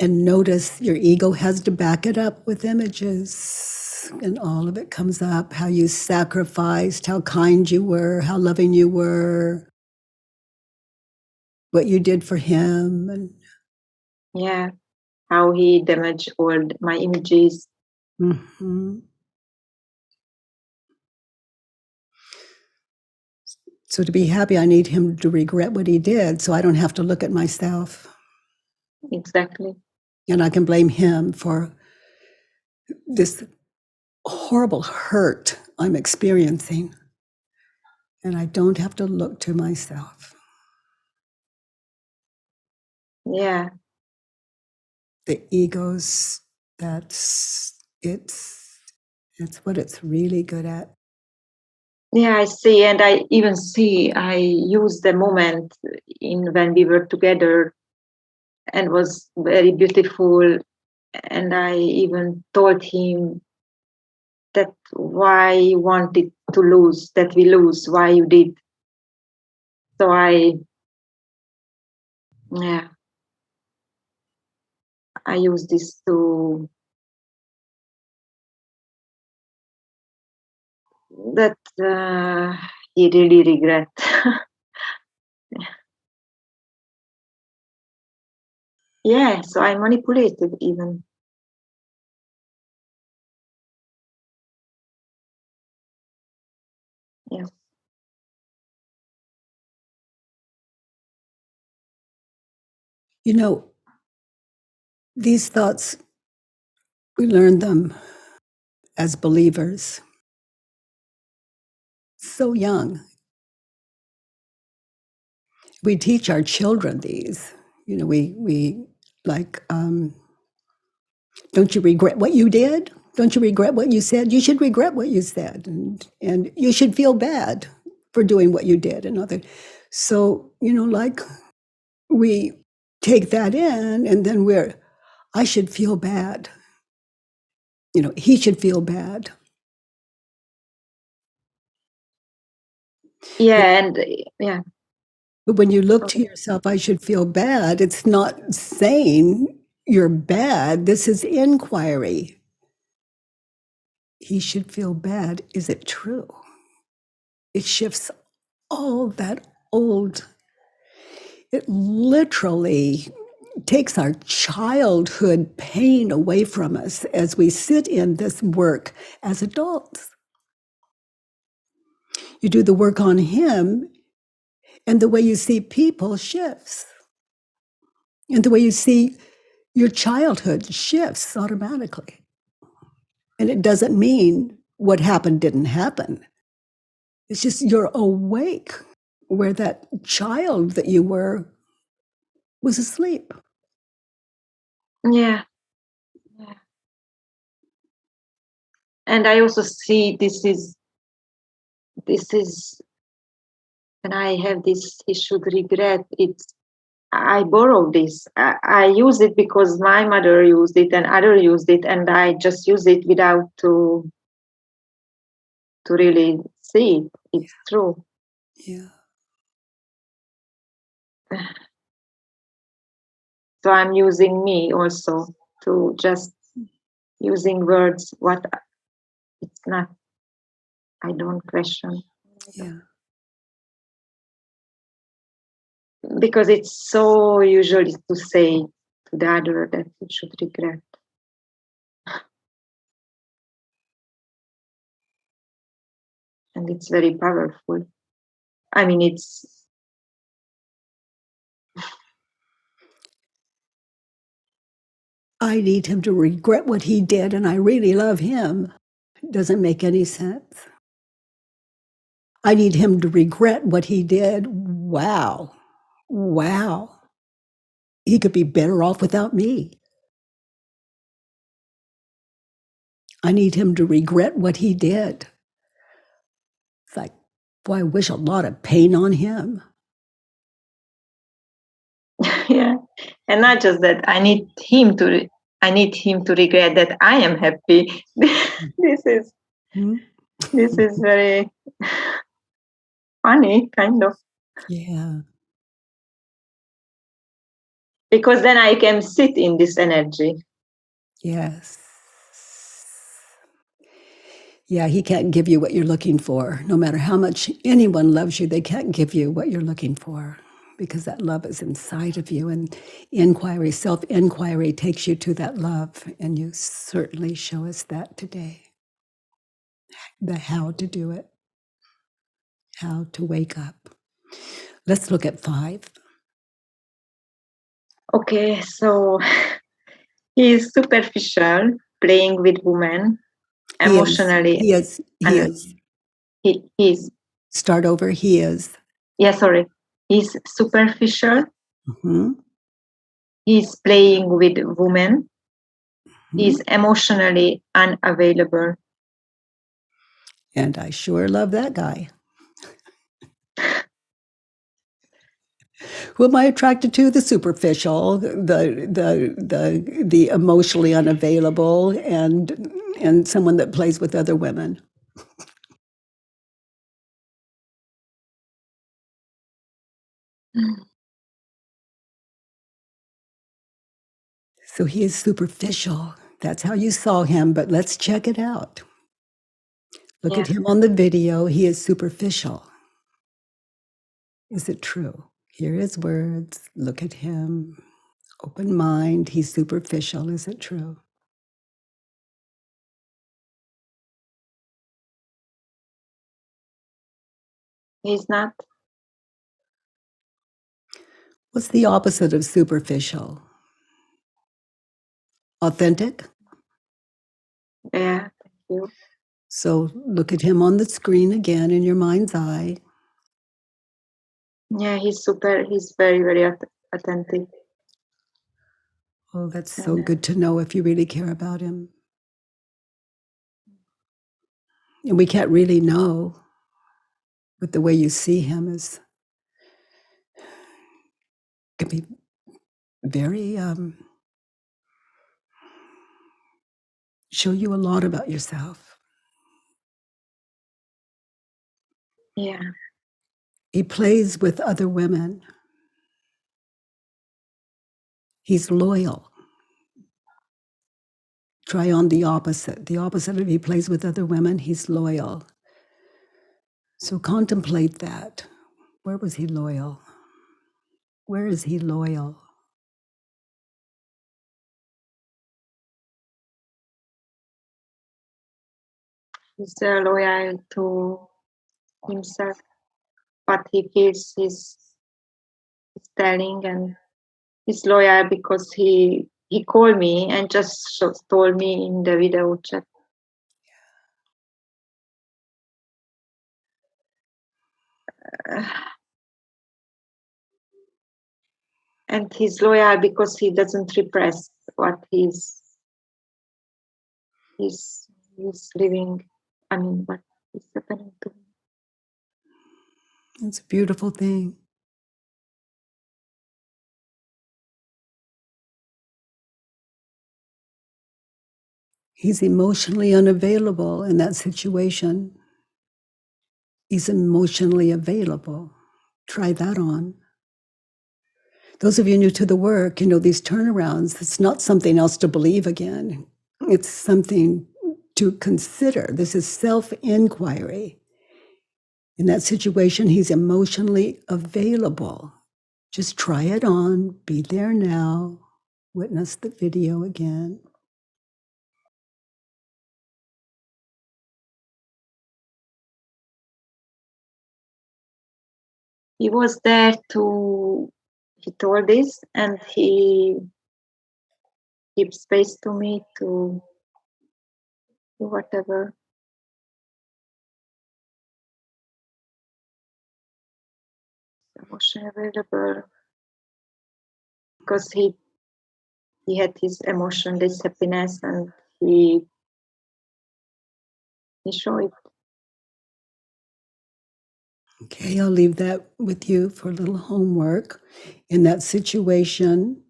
S1: And notice your ego has to back it up with images, and all of it comes up, how you sacrificed, how kind you were, how loving you were, what you did for him. And
S2: Yeah, how he damaged all my images.
S1: mm-hmm. So to be happy, I need him to regret what he did, so I don't have to look at myself.
S2: Exactly.
S1: And I can blame him for this horrible hurt I'm experiencing. And I don't have to look to myself.
S2: Yeah.
S1: The ego's, that's what it's really good at.
S2: Yeah, I see. And I even see I used the moment in when we were together and was very beautiful. And I even told him that why you wanted to lose, that we lose, why you did. So I use this to that he really regret. Yeah, so I manipulated even. Yes.
S1: You know, these thoughts, we learn them as believers so young. We teach our children these. You know, we like, don't you regret what you did? Don't you regret what you said? You should regret what you said, and you should feel bad for doing what you did. And other, so you know, like we take that in, and then I should feel bad. You know, he should feel bad.
S2: Yeah, and yeah.
S1: But when you look to yourself, I should feel bad, it's not saying you're bad. This is inquiry. He should feel bad. Is it true? It shifts all that old, it literally takes our childhood pain away from us as we sit in this work as adults. You do the work on him, and the way you see people shifts. And the way you see your childhood shifts automatically. And it doesn't mean what happened didn't happen. It's just you're awake where that child that you were was asleep.
S2: Yeah. And I also see this is this is, when I have this, he should regret it. I borrowed this. I use it because my mother used it and other used it, and I just use it without to really see it. It's true.
S1: Yeah.
S2: So I'm using me also to just using words what it's not. I don't question.
S1: Yeah.
S2: Because it's so usually to say to the other that you should regret. And it's very powerful. I mean, it's
S1: I need him to regret what he did, and I really love him. It doesn't make any sense. I need him to regret what he did. Wow. Wow. He could be better off without me. I need him to regret what he did. It's like, boy, I wish a lot of pain on him.
S2: yeah, and not just that. I need him to regret that I am happy.
S1: Hmm?
S2: This is very funny, kind of,
S1: Yeah.
S2: because then I can sit in this energy.
S1: Yes. Yeah, he can't give you what you're looking for. No matter how much anyone loves you, they can't give you what you're looking for because that love is inside of you. And inquiry, self inquiry takes you to that love. And you certainly show us that today. The how to do it, how to wake up. Let's look at 5.
S2: Okay, so he is superficial, playing with women, emotionally.
S1: He is.
S2: He is.
S1: Start over. He is.
S2: Yeah, sorry. He's superficial.
S1: Mm-hmm.
S2: He's playing with women.
S1: Mm-hmm.
S2: He's emotionally unavailable.
S1: And I sure love that guy. Who am I attracted to? The superficial, the emotionally unavailable, and someone that plays with other women. So he is superficial. That's how you saw him, but let's check it out. Look at him on the video. He is superficial. Is it true? Hear his words. Look at him. Open mind. He's superficial. Is it true?
S2: He's not.
S1: What's the opposite of superficial? Authentic?
S2: Yeah, thank you.
S1: So look at him on the screen again in your mind's eye.
S2: Yeah, he's very, very authentic.
S1: Oh, that's so good to know if you really care about him. And we can't really know, but the way you see him is can be very show you a lot about yourself.
S2: Yeah.
S1: He plays with other women. He's loyal. Try on the opposite. The opposite of he plays with other women, he's loyal. So contemplate that. Where was he loyal? Where is he loyal?
S2: He's loyal to himself, what he feels he's telling, and he's loyal because he called me and just told me in the video chat. And he's loyal because he doesn't repress what he's living. I mean, what is happening to him.
S1: It's a beautiful thing. He's emotionally unavailable in that situation. He's emotionally available. Try that on. Those of you new to the work, these turnarounds, it's not something else to believe again. It's something to consider. This is self-inquiry. In that situation, he's emotionally available. Just try it on, be there now, witness the video again.
S2: He was there he told this, and he gives space to me to do whatever. Emotion available, because he had his emotion, this happiness, and he showed it.
S1: Okay, I'll leave that with you for a little homework. In that situation,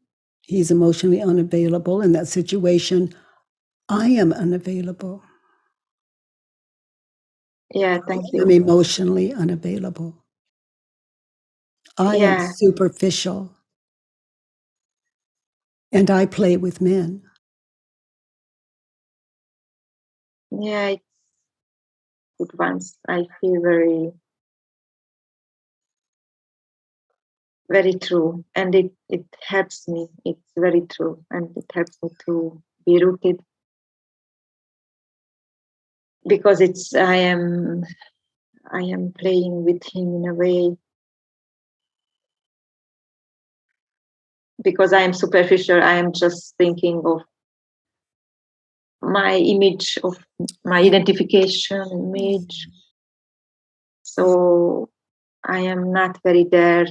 S1: he's emotionally unavailable. In that situation, I am unavailable.
S2: Yeah, thank you.
S1: I'm emotionally unavailable. I am superficial. And I play with men.
S2: Yeah, it's good ones. I feel very, very true. And it helps me. It's very true. And it helps me to be rooted. Because I am playing with him in a way. Because I am superficial, I am just thinking of my image, of my identification image. So I am not very there.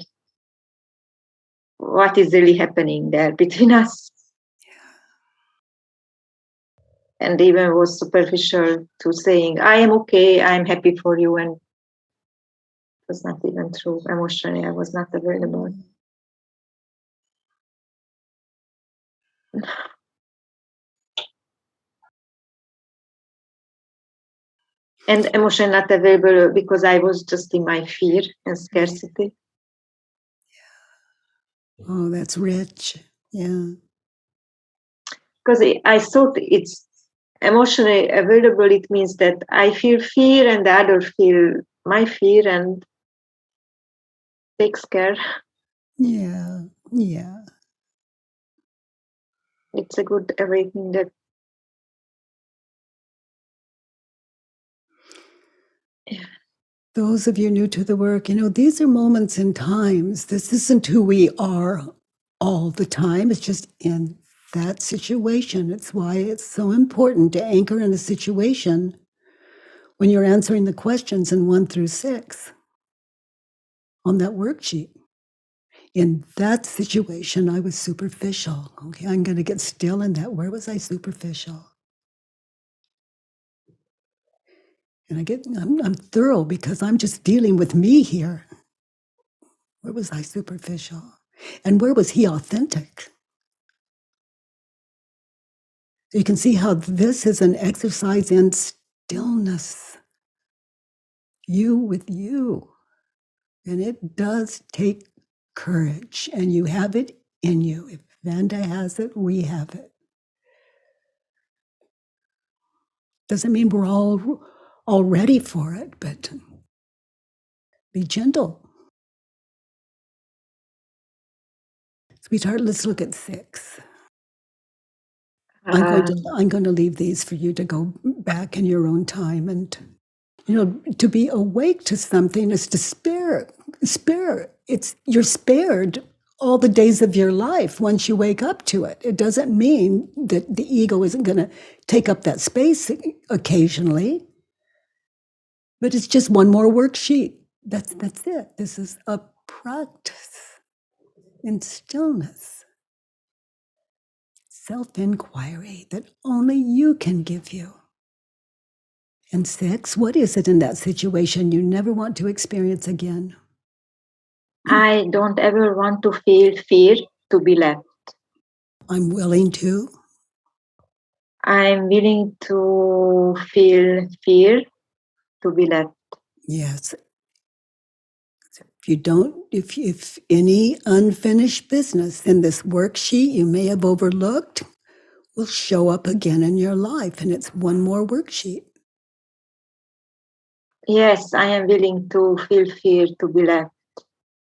S2: What is really happening there between us? And even was superficial to saying, I am okay, I am happy for you. And it was not even true. Emotionally, I was not available. And emotion not available because I was just in my fear and scarcity.
S1: Oh, that's rich. Yeah.
S2: Because I thought it's emotionally available. It means that I feel fear and the other feel my fear and takes care.
S1: Yeah. Yeah.
S2: It's a good awakening that. Yeah.
S1: Those of you new to the work, these are moments and times. This isn't who we are all the time. It's just in that situation. It's why it's so important to anchor in a situation when you're answering the questions in 1 through 6 on that worksheet. In that situation, I was superficial. Okay, I'm going to get still in that. Where was I superficial? And I'm thorough because I'm just dealing with me here. Where was I superficial? And where was he authentic? So you can see how this is an exercise in stillness. You with you. And it does take courage, and you have it in you. If Vanda has it, we have it. Doesn't mean we're all ready for it, but be gentle. Sweetheart, let's look at 6. I'm going to leave these for you to go back in your own time. And, to be awake to something is to spare. You're spared all the days of your life once you wake up to it. It doesn't mean that the ego isn't going to take up that space occasionally, but it's just one more worksheet. That's it. This is a practice in stillness, self-inquiry that only you can give you. And 6, what is it in that situation you never want to experience again?
S2: I don't ever want to feel fear to be left.
S1: I'm willing to.
S2: I'm willing to feel fear to be left.
S1: Yes. If any unfinished business in this worksheet you may have overlooked will show up again in your life, and it's one more worksheet.
S2: Yes, I am willing to feel fear to be left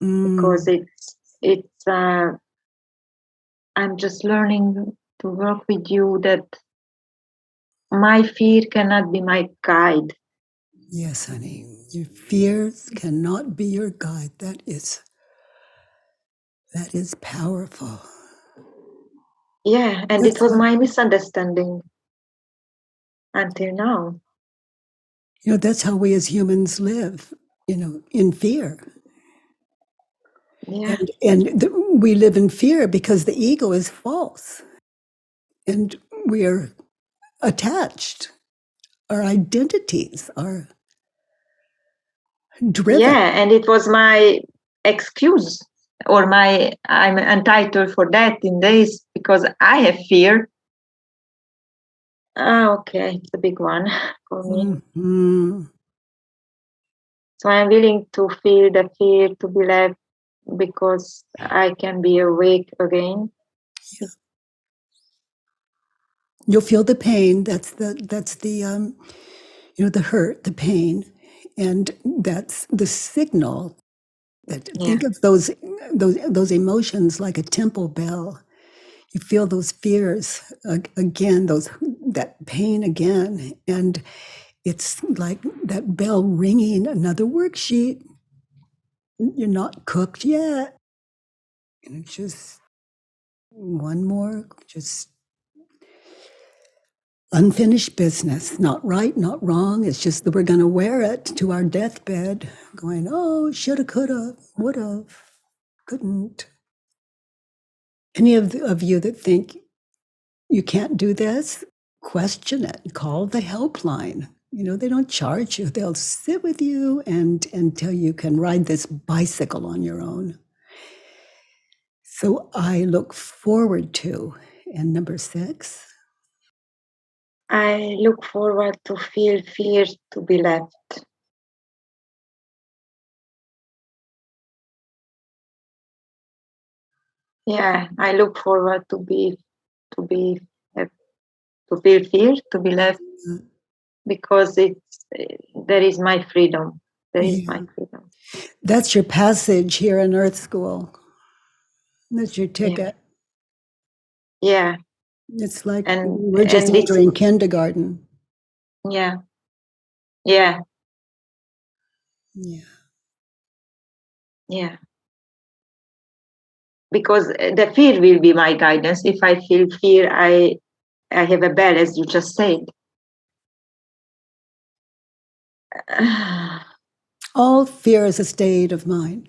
S2: because it's I'm just learning to work with you that my fear cannot be my guide.
S1: Yes, honey. Your fears cannot be your guide. That is powerful.
S2: Yeah, and
S1: That's
S2: it was my misunderstanding until now.
S1: That's how we as humans live, in fear.
S2: Yeah.
S1: We live in fear because the ego is false. And we are attached. Our identities are driven.
S2: Yeah, and it was my excuse or I'm entitled for that in days because I have fear. Okay, it's a big one for me.
S1: Mm-hmm.
S2: So I'm willing to feel the fear to be left because I can be awake again.
S1: Yeah. You'll feel the pain. That's the the hurt, the pain, and that's the signal. Think of those emotions like a temple bell. You feel those fears again, that pain again, and it's like that bell ringing. Another worksheet. You're not cooked yet. And just one more, just unfinished business. Not right, not wrong. It's just that we're going to wear it to our deathbed, going, oh, shoulda, coulda, woulda, couldn't. Any of you that think you can't do this, question it. Call the helpline. They don't charge you. They'll sit with you until you can ride this bicycle on your own. So I look forward to, and number 6.
S2: I look forward to feel fear to be left. Yeah, I look forward to feel fear to be left because there is my freedom. There is my freedom.
S1: That's your passage here in Earth School. That's your ticket.
S2: Yeah.
S1: It's like we're just entering kindergarten.
S2: Yeah. Yeah.
S1: Yeah.
S2: Yeah. Because the fear will be my guidance. If I feel fear, I have a bell, as you just said.
S1: All fear is a state of mind,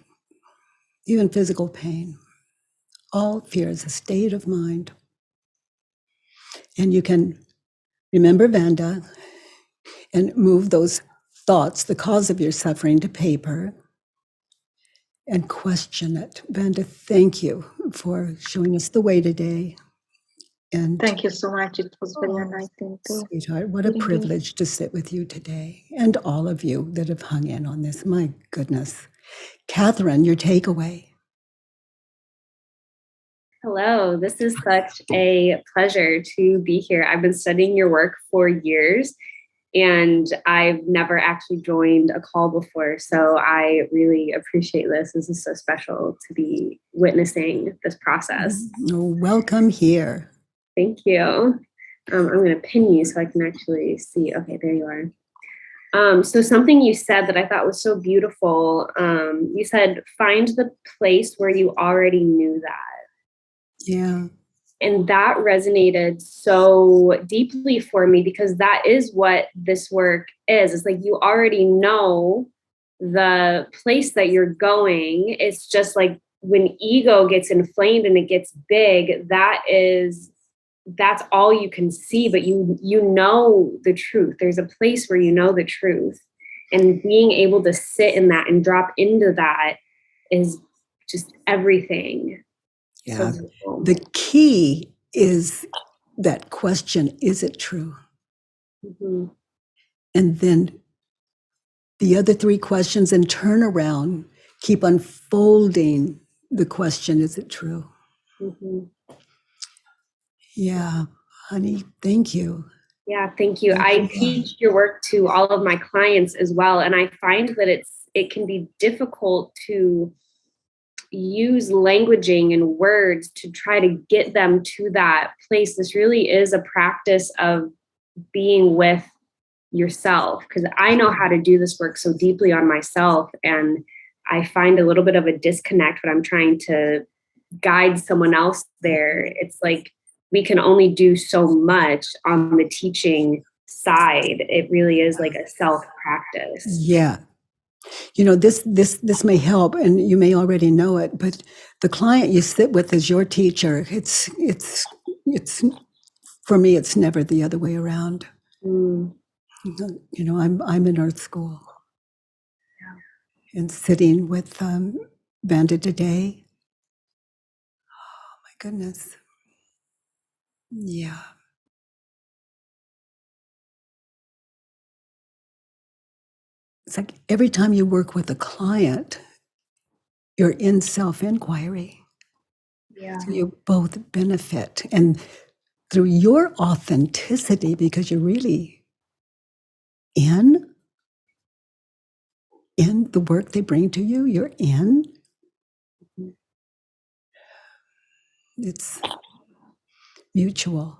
S1: even physical pain. All fear is a state of mind. And you can remember Vanda and move those thoughts, the cause of your suffering, to paper and question it. Vanda, thank you for showing us the way today. And
S2: thank you so much. It was very enlightening too.
S1: Sweetheart, what a privilege to sit with you today, and all of you that have hung in on this. My goodness. Catherine, your takeaway.
S3: Hello, this is such a pleasure to be here. I've been studying your work for years, and I've never actually joined a call before. So I really appreciate this. This is so special to be witnessing this process.
S1: Welcome here.
S3: Thank you. I'm going to pin you so I can actually see. Okay, there you are. So something you said that I thought was so beautiful. You said, find the place where you already knew that.
S1: Yeah.
S3: And that resonated so deeply for me because that is what this work is. It's like you already know the place that you're going. It's just like when ego gets inflamed and it gets big, that's all you can see, but you know the truth. There's a place where you know the truth. And being able to sit in that and drop into that is just everything.
S1: Yeah.
S3: So beautiful.
S1: The key is that question, is it true?
S3: Mhm.
S1: And then the other three questions, and turn around, keep unfolding the question, is it true?
S3: Mhm.
S1: Yeah, honey, thank you.
S3: Yeah, thank you.
S1: Thank
S3: I
S1: you.
S3: teach your work to all of my clients as well, and I find that it can be difficult to use languaging and words to try to get them to that place. This really is a practice of being with yourself, because I know how to do this work so deeply on myself, and I find a little bit of a disconnect when I'm trying to guide someone else there. It's like we can only do so much on the teaching side. It really is like a self practice.
S1: Yeah. This may help, and you may already know it, but the client you sit with as your teacher, it's for me, it's never the other way around.
S3: Mm.
S1: I'm in Earth School, and sitting with Bandit today. Oh my goodness. Yeah. It's like every time you work with a client, you're in self-inquiry.
S3: Yeah.
S1: So you both benefit. And through your authenticity, because you're really in the work they bring to you, you're in. It's mutual.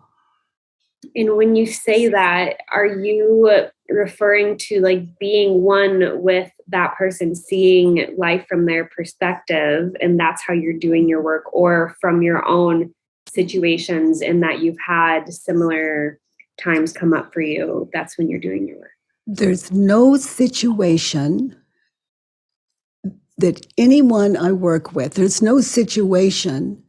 S3: And when you say that, are you referring to like being one with that person, seeing life from their perspective, and that's how you're doing your work, or from your own situations in that you've had similar times come up for you? That's when you're doing your work.
S1: There's no situation that anyone I work with, there's no situation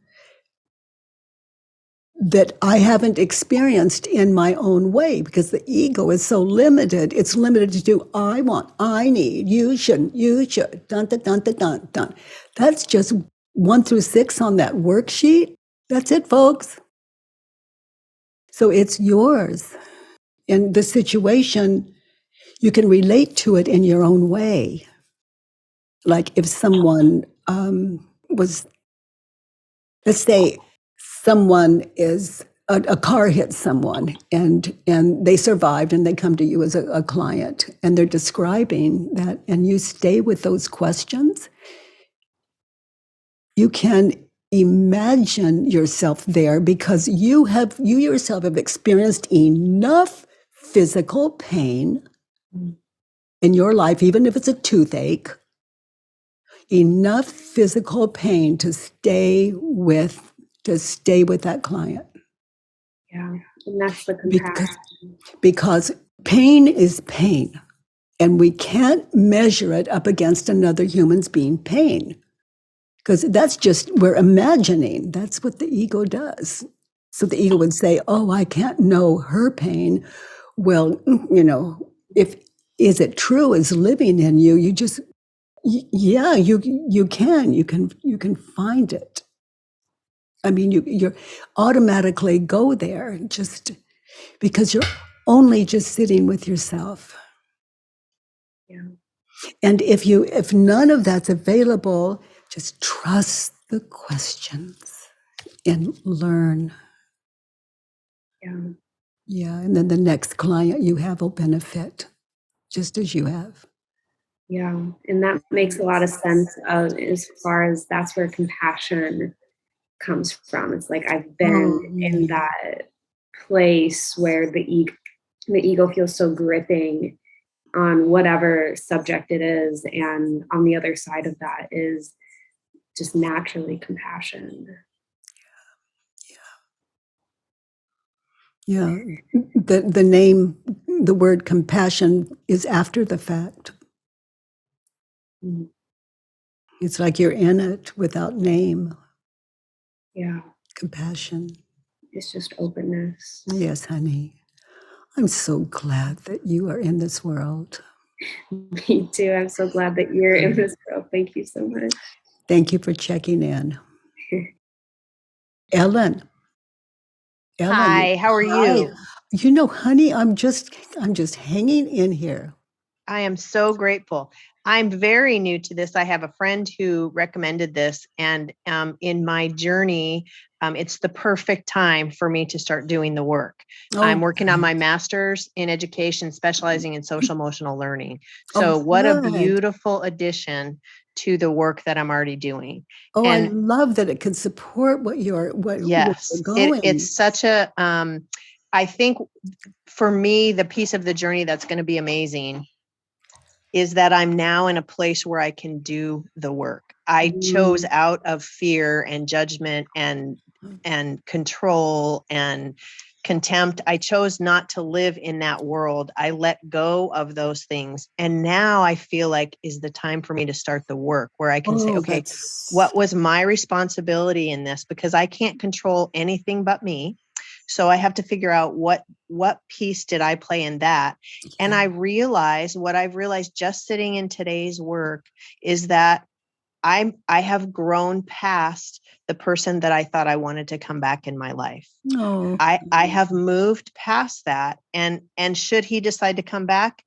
S1: that I haven't experienced in my own way, because the ego is so limited. It's limited to do, I want, I need, you shouldn't, you should, dun, dun, dun, dun, dun, dun. That's just 1 through 6 on that worksheet. That's it, folks. So it's yours. And the situation, you can relate to it in your own way. Like if someone was, let's say someone is, a car hits someone and they survived, and they come to you as a client, and they're describing that, and you stay with those questions, you can imagine yourself there, because you yourself have experienced enough physical pain in your life, even if it's a toothache, enough physical pain to stay with that client.
S3: Yeah. And that's the compassion.
S1: Because pain is pain, and we can't measure it up against another human's being pain, because that's just, we're imagining. That's what the ego does. So the ego would say, oh, I can't know her pain. Well, is it true, is living in you? You just, yeah, you can find it. I mean, you automatically go there, just because you're only just sitting with yourself.
S3: Yeah.
S1: And if none of that's available, just trust the questions and learn.
S3: Yeah.
S1: Yeah, and then the next client you have will benefit just as you have.
S3: Yeah. And that makes a lot of sense as far as that's where compassion comes from. It's like I've been in that place where the ego feels so gripping on whatever subject it is, and on the other side of that is just naturally compassion.
S1: Yeah, the name, the word compassion is after the fact.
S3: Mm.
S1: It's like you're in it without name.
S3: Yeah.
S1: Compassion.
S3: It's just openness.
S1: Yes, honey. I'm so glad that you are in this world.
S3: Me too. I'm so glad that you're in this world. Thank you so much.
S1: Thank you for checking in. Ellen.
S4: Hi, how are
S1: Hi.
S4: you?
S1: You know, honey, I'm just hanging in here.
S4: I am so grateful. I'm very new to this. I have a friend who recommended this, and in my journey, it's the perfect time for me to start doing the work. I'm working on my master's in education, specializing in social emotional learning. So what a beautiful addition to the work that I'm already doing.
S1: Oh, I
S4: And
S1: love that it can support what you're
S4: yes,
S1: going.
S4: it's such a, I think for me, the piece of the journey that's going to be amazing is that I'm now in a place where I can do the work. I chose out of fear and judgment and control and contempt. I chose not to live in that world. I let go of those things. And now I feel like is the time for me to start the work where I can say, okay, what was my responsibility in this? Because I can't control anything but me. So I have to figure out what piece did I play in that? And I realize what I've realized just sitting in today's work is that I have grown past the person that I thought I wanted to come back in my life. I have moved past that. And should he decide to come back,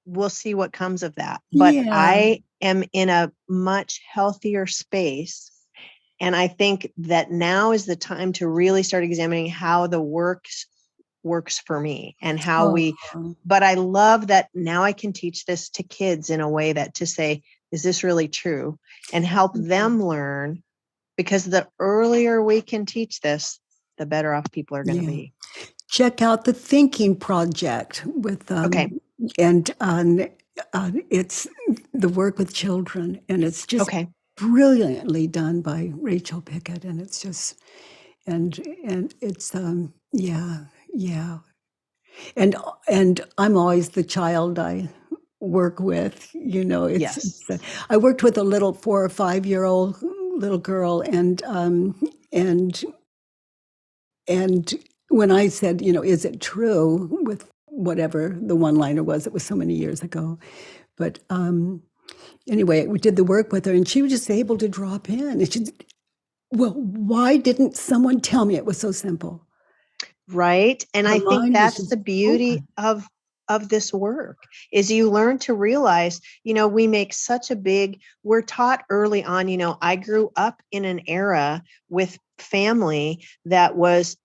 S4: we'll see what comes of that. But I am in a much healthier space. And I think that now is the time to really start examining how the works for me and how but I love that now I can teach this to kids in a way that to say, is this really true? And help them learn, because the earlier we can teach this, the better off people are going to be.
S1: Check out the Thinking Project with and it's the work with children, and it's just brilliantly done by Rachel Pickett, and it's just and it's and I'm always the child I work with, you know. It's I worked with a little 4 or 5 year old little girl, and when I said, you know, is it true, with whatever the one-liner was, it was so many years ago. But anyway, we did the work with her, and she was just able to drop in. And she, well, why didn't someone tell me it was so simple?
S4: Right. And I think that's the beauty of this work, is you learn to realize, you know, we make such a we're taught early on, you know, I grew up in an era with family that was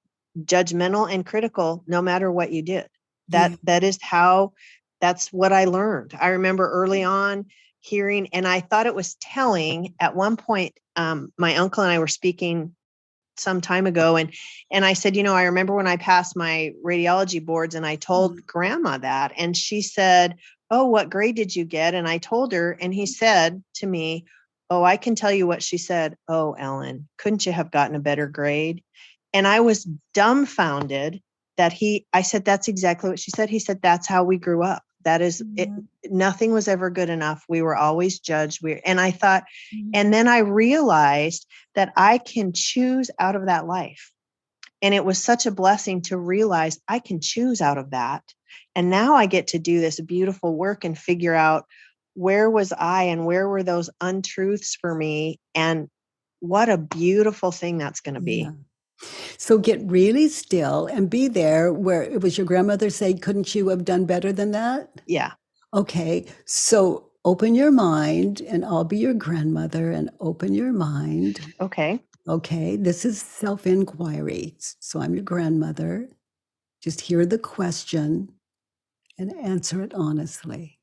S4: judgmental and critical no matter what you did. That's what I learned. I remember early on hearing, and I thought it was telling at one point, my uncle and I were speaking some time ago. And I said, you know, I remember when I passed my radiology boards, and I told grandma that, and she said, oh, what grade did you get? And I told her, and he said to me, oh, I can tell you what she said. Oh, Ellen, couldn't you have gotten a better grade? And I was dumbfounded that I said, that's exactly what she said. He said, that's how we grew up. That is it. Nothing was ever good enough. We were always judged. And I thought, and then I realized that I can choose out of that life. And it was such a blessing to realize I can choose out of that. And now I get to do this beautiful work and figure out, where was I and where were those untruths for me? And what a beautiful thing that's going to be.
S1: So get really still and be there. Where it was your grandmother say, couldn't you have done better than that?
S4: Yeah.
S1: Okay. So open your mind, and I'll be your grandmother, and open your mind.
S4: Okay.
S1: Okay. This is self-inquiry. So I'm your grandmother. Just hear the question and answer it honestly.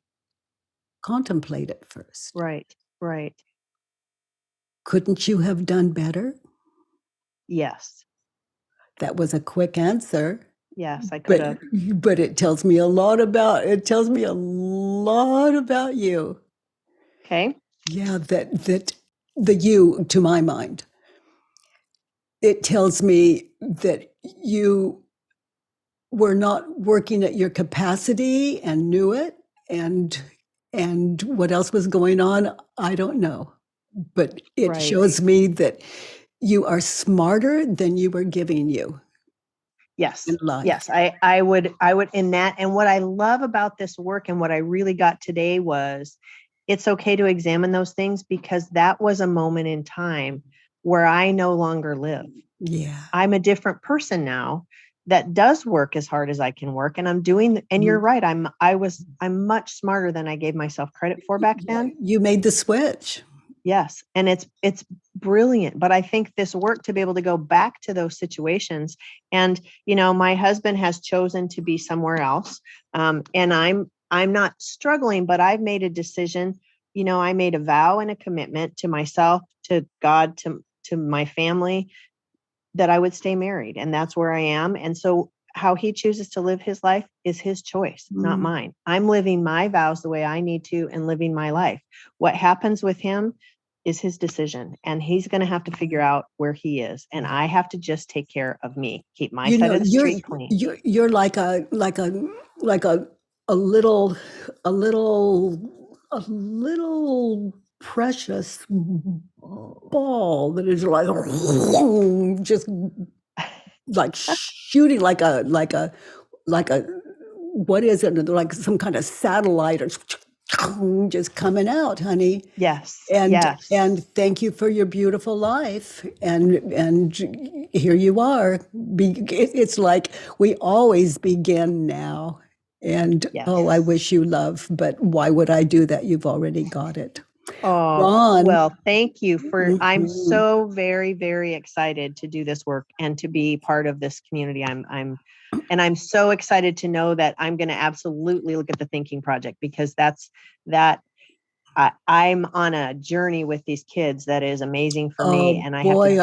S1: Contemplate it first.
S4: Right. Right.
S1: Couldn't you have done better?
S4: Yes.
S1: That was a quick answer.
S4: Yes, I could have.
S1: But it tells me a lot about you.
S4: Okay.
S1: Yeah, that the you, to my mind, it tells me that you were not working at your capacity and knew it, and what else was going on, I don't know. But it shows me that you are smarter than you were giving you.
S4: Yes.
S1: In life.
S4: Yes. I would in that. And what I love about this work, and what I really got today, was it's okay to examine those things, because that was a moment in time where I no longer live.
S1: Yeah.
S4: I'm a different person now that does work as hard as I can work. And I'm doing, and you're right. I'm much smarter than I gave myself credit for back then.
S1: You made the switch.
S4: Yes. And it's brilliant. But I think this work, to be able to go back to those situations, and, my husband has chosen to be somewhere else. And I'm not struggling, but I've made a decision. I made a vow and a commitment to myself, to God, to my family, that I would stay married. And that's where I am. And so how he chooses to live his life is his choice, not mine. I'm living my vows the way I need to and living my life. What happens with him is his decision, and he's going to have to figure out where he is. And I have to just take care of me, keep my side of the street clean.
S1: You're like a little precious ball that is like just like shooting like a what is it, like some kind of satellite or just coming out, honey.
S4: Yes.
S1: And thank you for your beautiful life. And here you are. It's like we always begin now. And I wish you love, but why would I do that? You've already got it.
S4: Oh,
S1: Ron.
S4: Well, thank you for, I'm so very, very excited to do this work and to be part of this community. I'm so excited to know that I'm going to absolutely look at the Thinking Project, because I'm on a journey with these kids that is amazing for me. And I have to do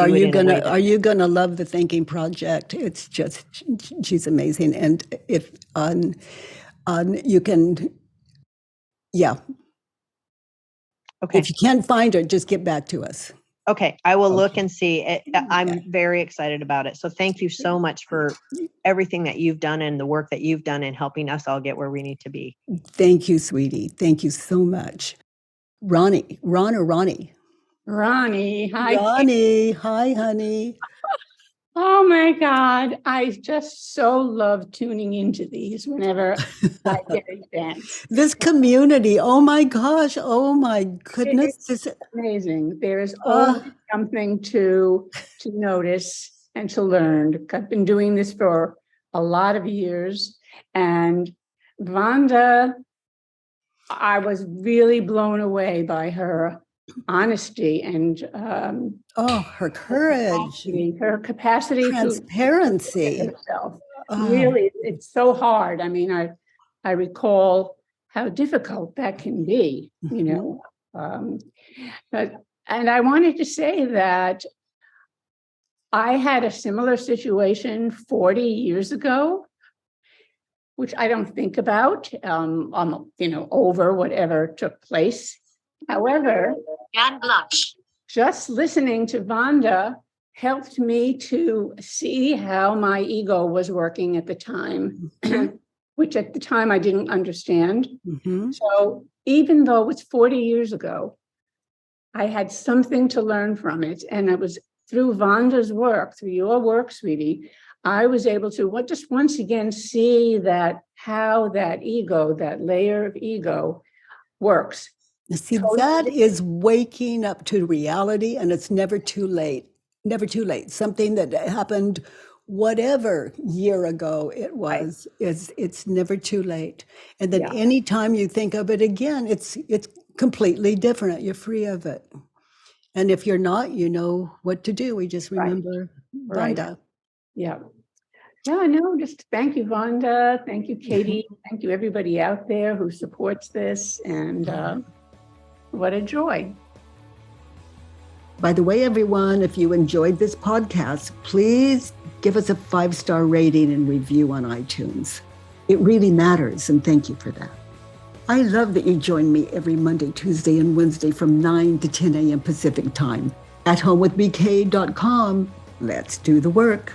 S1: are
S4: you
S1: gonna love the Thinking Project? It's just, she's amazing. And if you can,
S4: Okay.
S1: If you can't find her, just get back to us.
S4: Okay, I will look and see. I'm very excited about it. So thank you so much for everything that you've done and the work that you've done in helping us all get where we need to be.
S1: Thank you, sweetie. Thank you so much. Ronnie.
S5: Ronnie, hi.
S1: Ronnie, hi, honey.
S5: Oh my God. I just so love tuning into these whenever I get a chance.
S1: This community, oh my gosh, oh my goodness.
S5: It's amazing. There is always something to notice and to learn. I've been doing this for a lot of years. And Vonda, I was really blown away by her honesty and
S1: her courage,
S5: her capacity,
S1: transparency.
S5: To herself. Really, it's so hard. I mean, I recall how difficult that can be, but I wanted to say that I had a similar situation 40 years ago, which I don't think about, over whatever took place. However, just listening to Vonda helped me to see how my ego was working at the time, which at the time I didn't understand. So even though it was 40 years ago, I had something to learn from it. And it was through Vonda's work, through your work, sweetie, I was able to just once again see that how that ego, that layer of ego works.
S1: See, that is waking up to reality, and it's never too late. Never too late. Something that happened whatever year ago it was, it's never too late. And then anytime you think of it again, it's completely different. You're free of it. And if you're not, you know what to do. We just remember Vonda.
S5: Yeah. Yeah, no, just thank you, Vonda. Thank you, Katie. Thank you, everybody out there who supports this. And what a joy.
S1: By the way, everyone, if you enjoyed this podcast, please give us a 5-star rating and review on iTunes. It really matters, and thank you for that. I love that you join me every Monday, Tuesday, and Wednesday from 9 to 10 a.m. Pacific time at homewithbk.com. Let's do the work.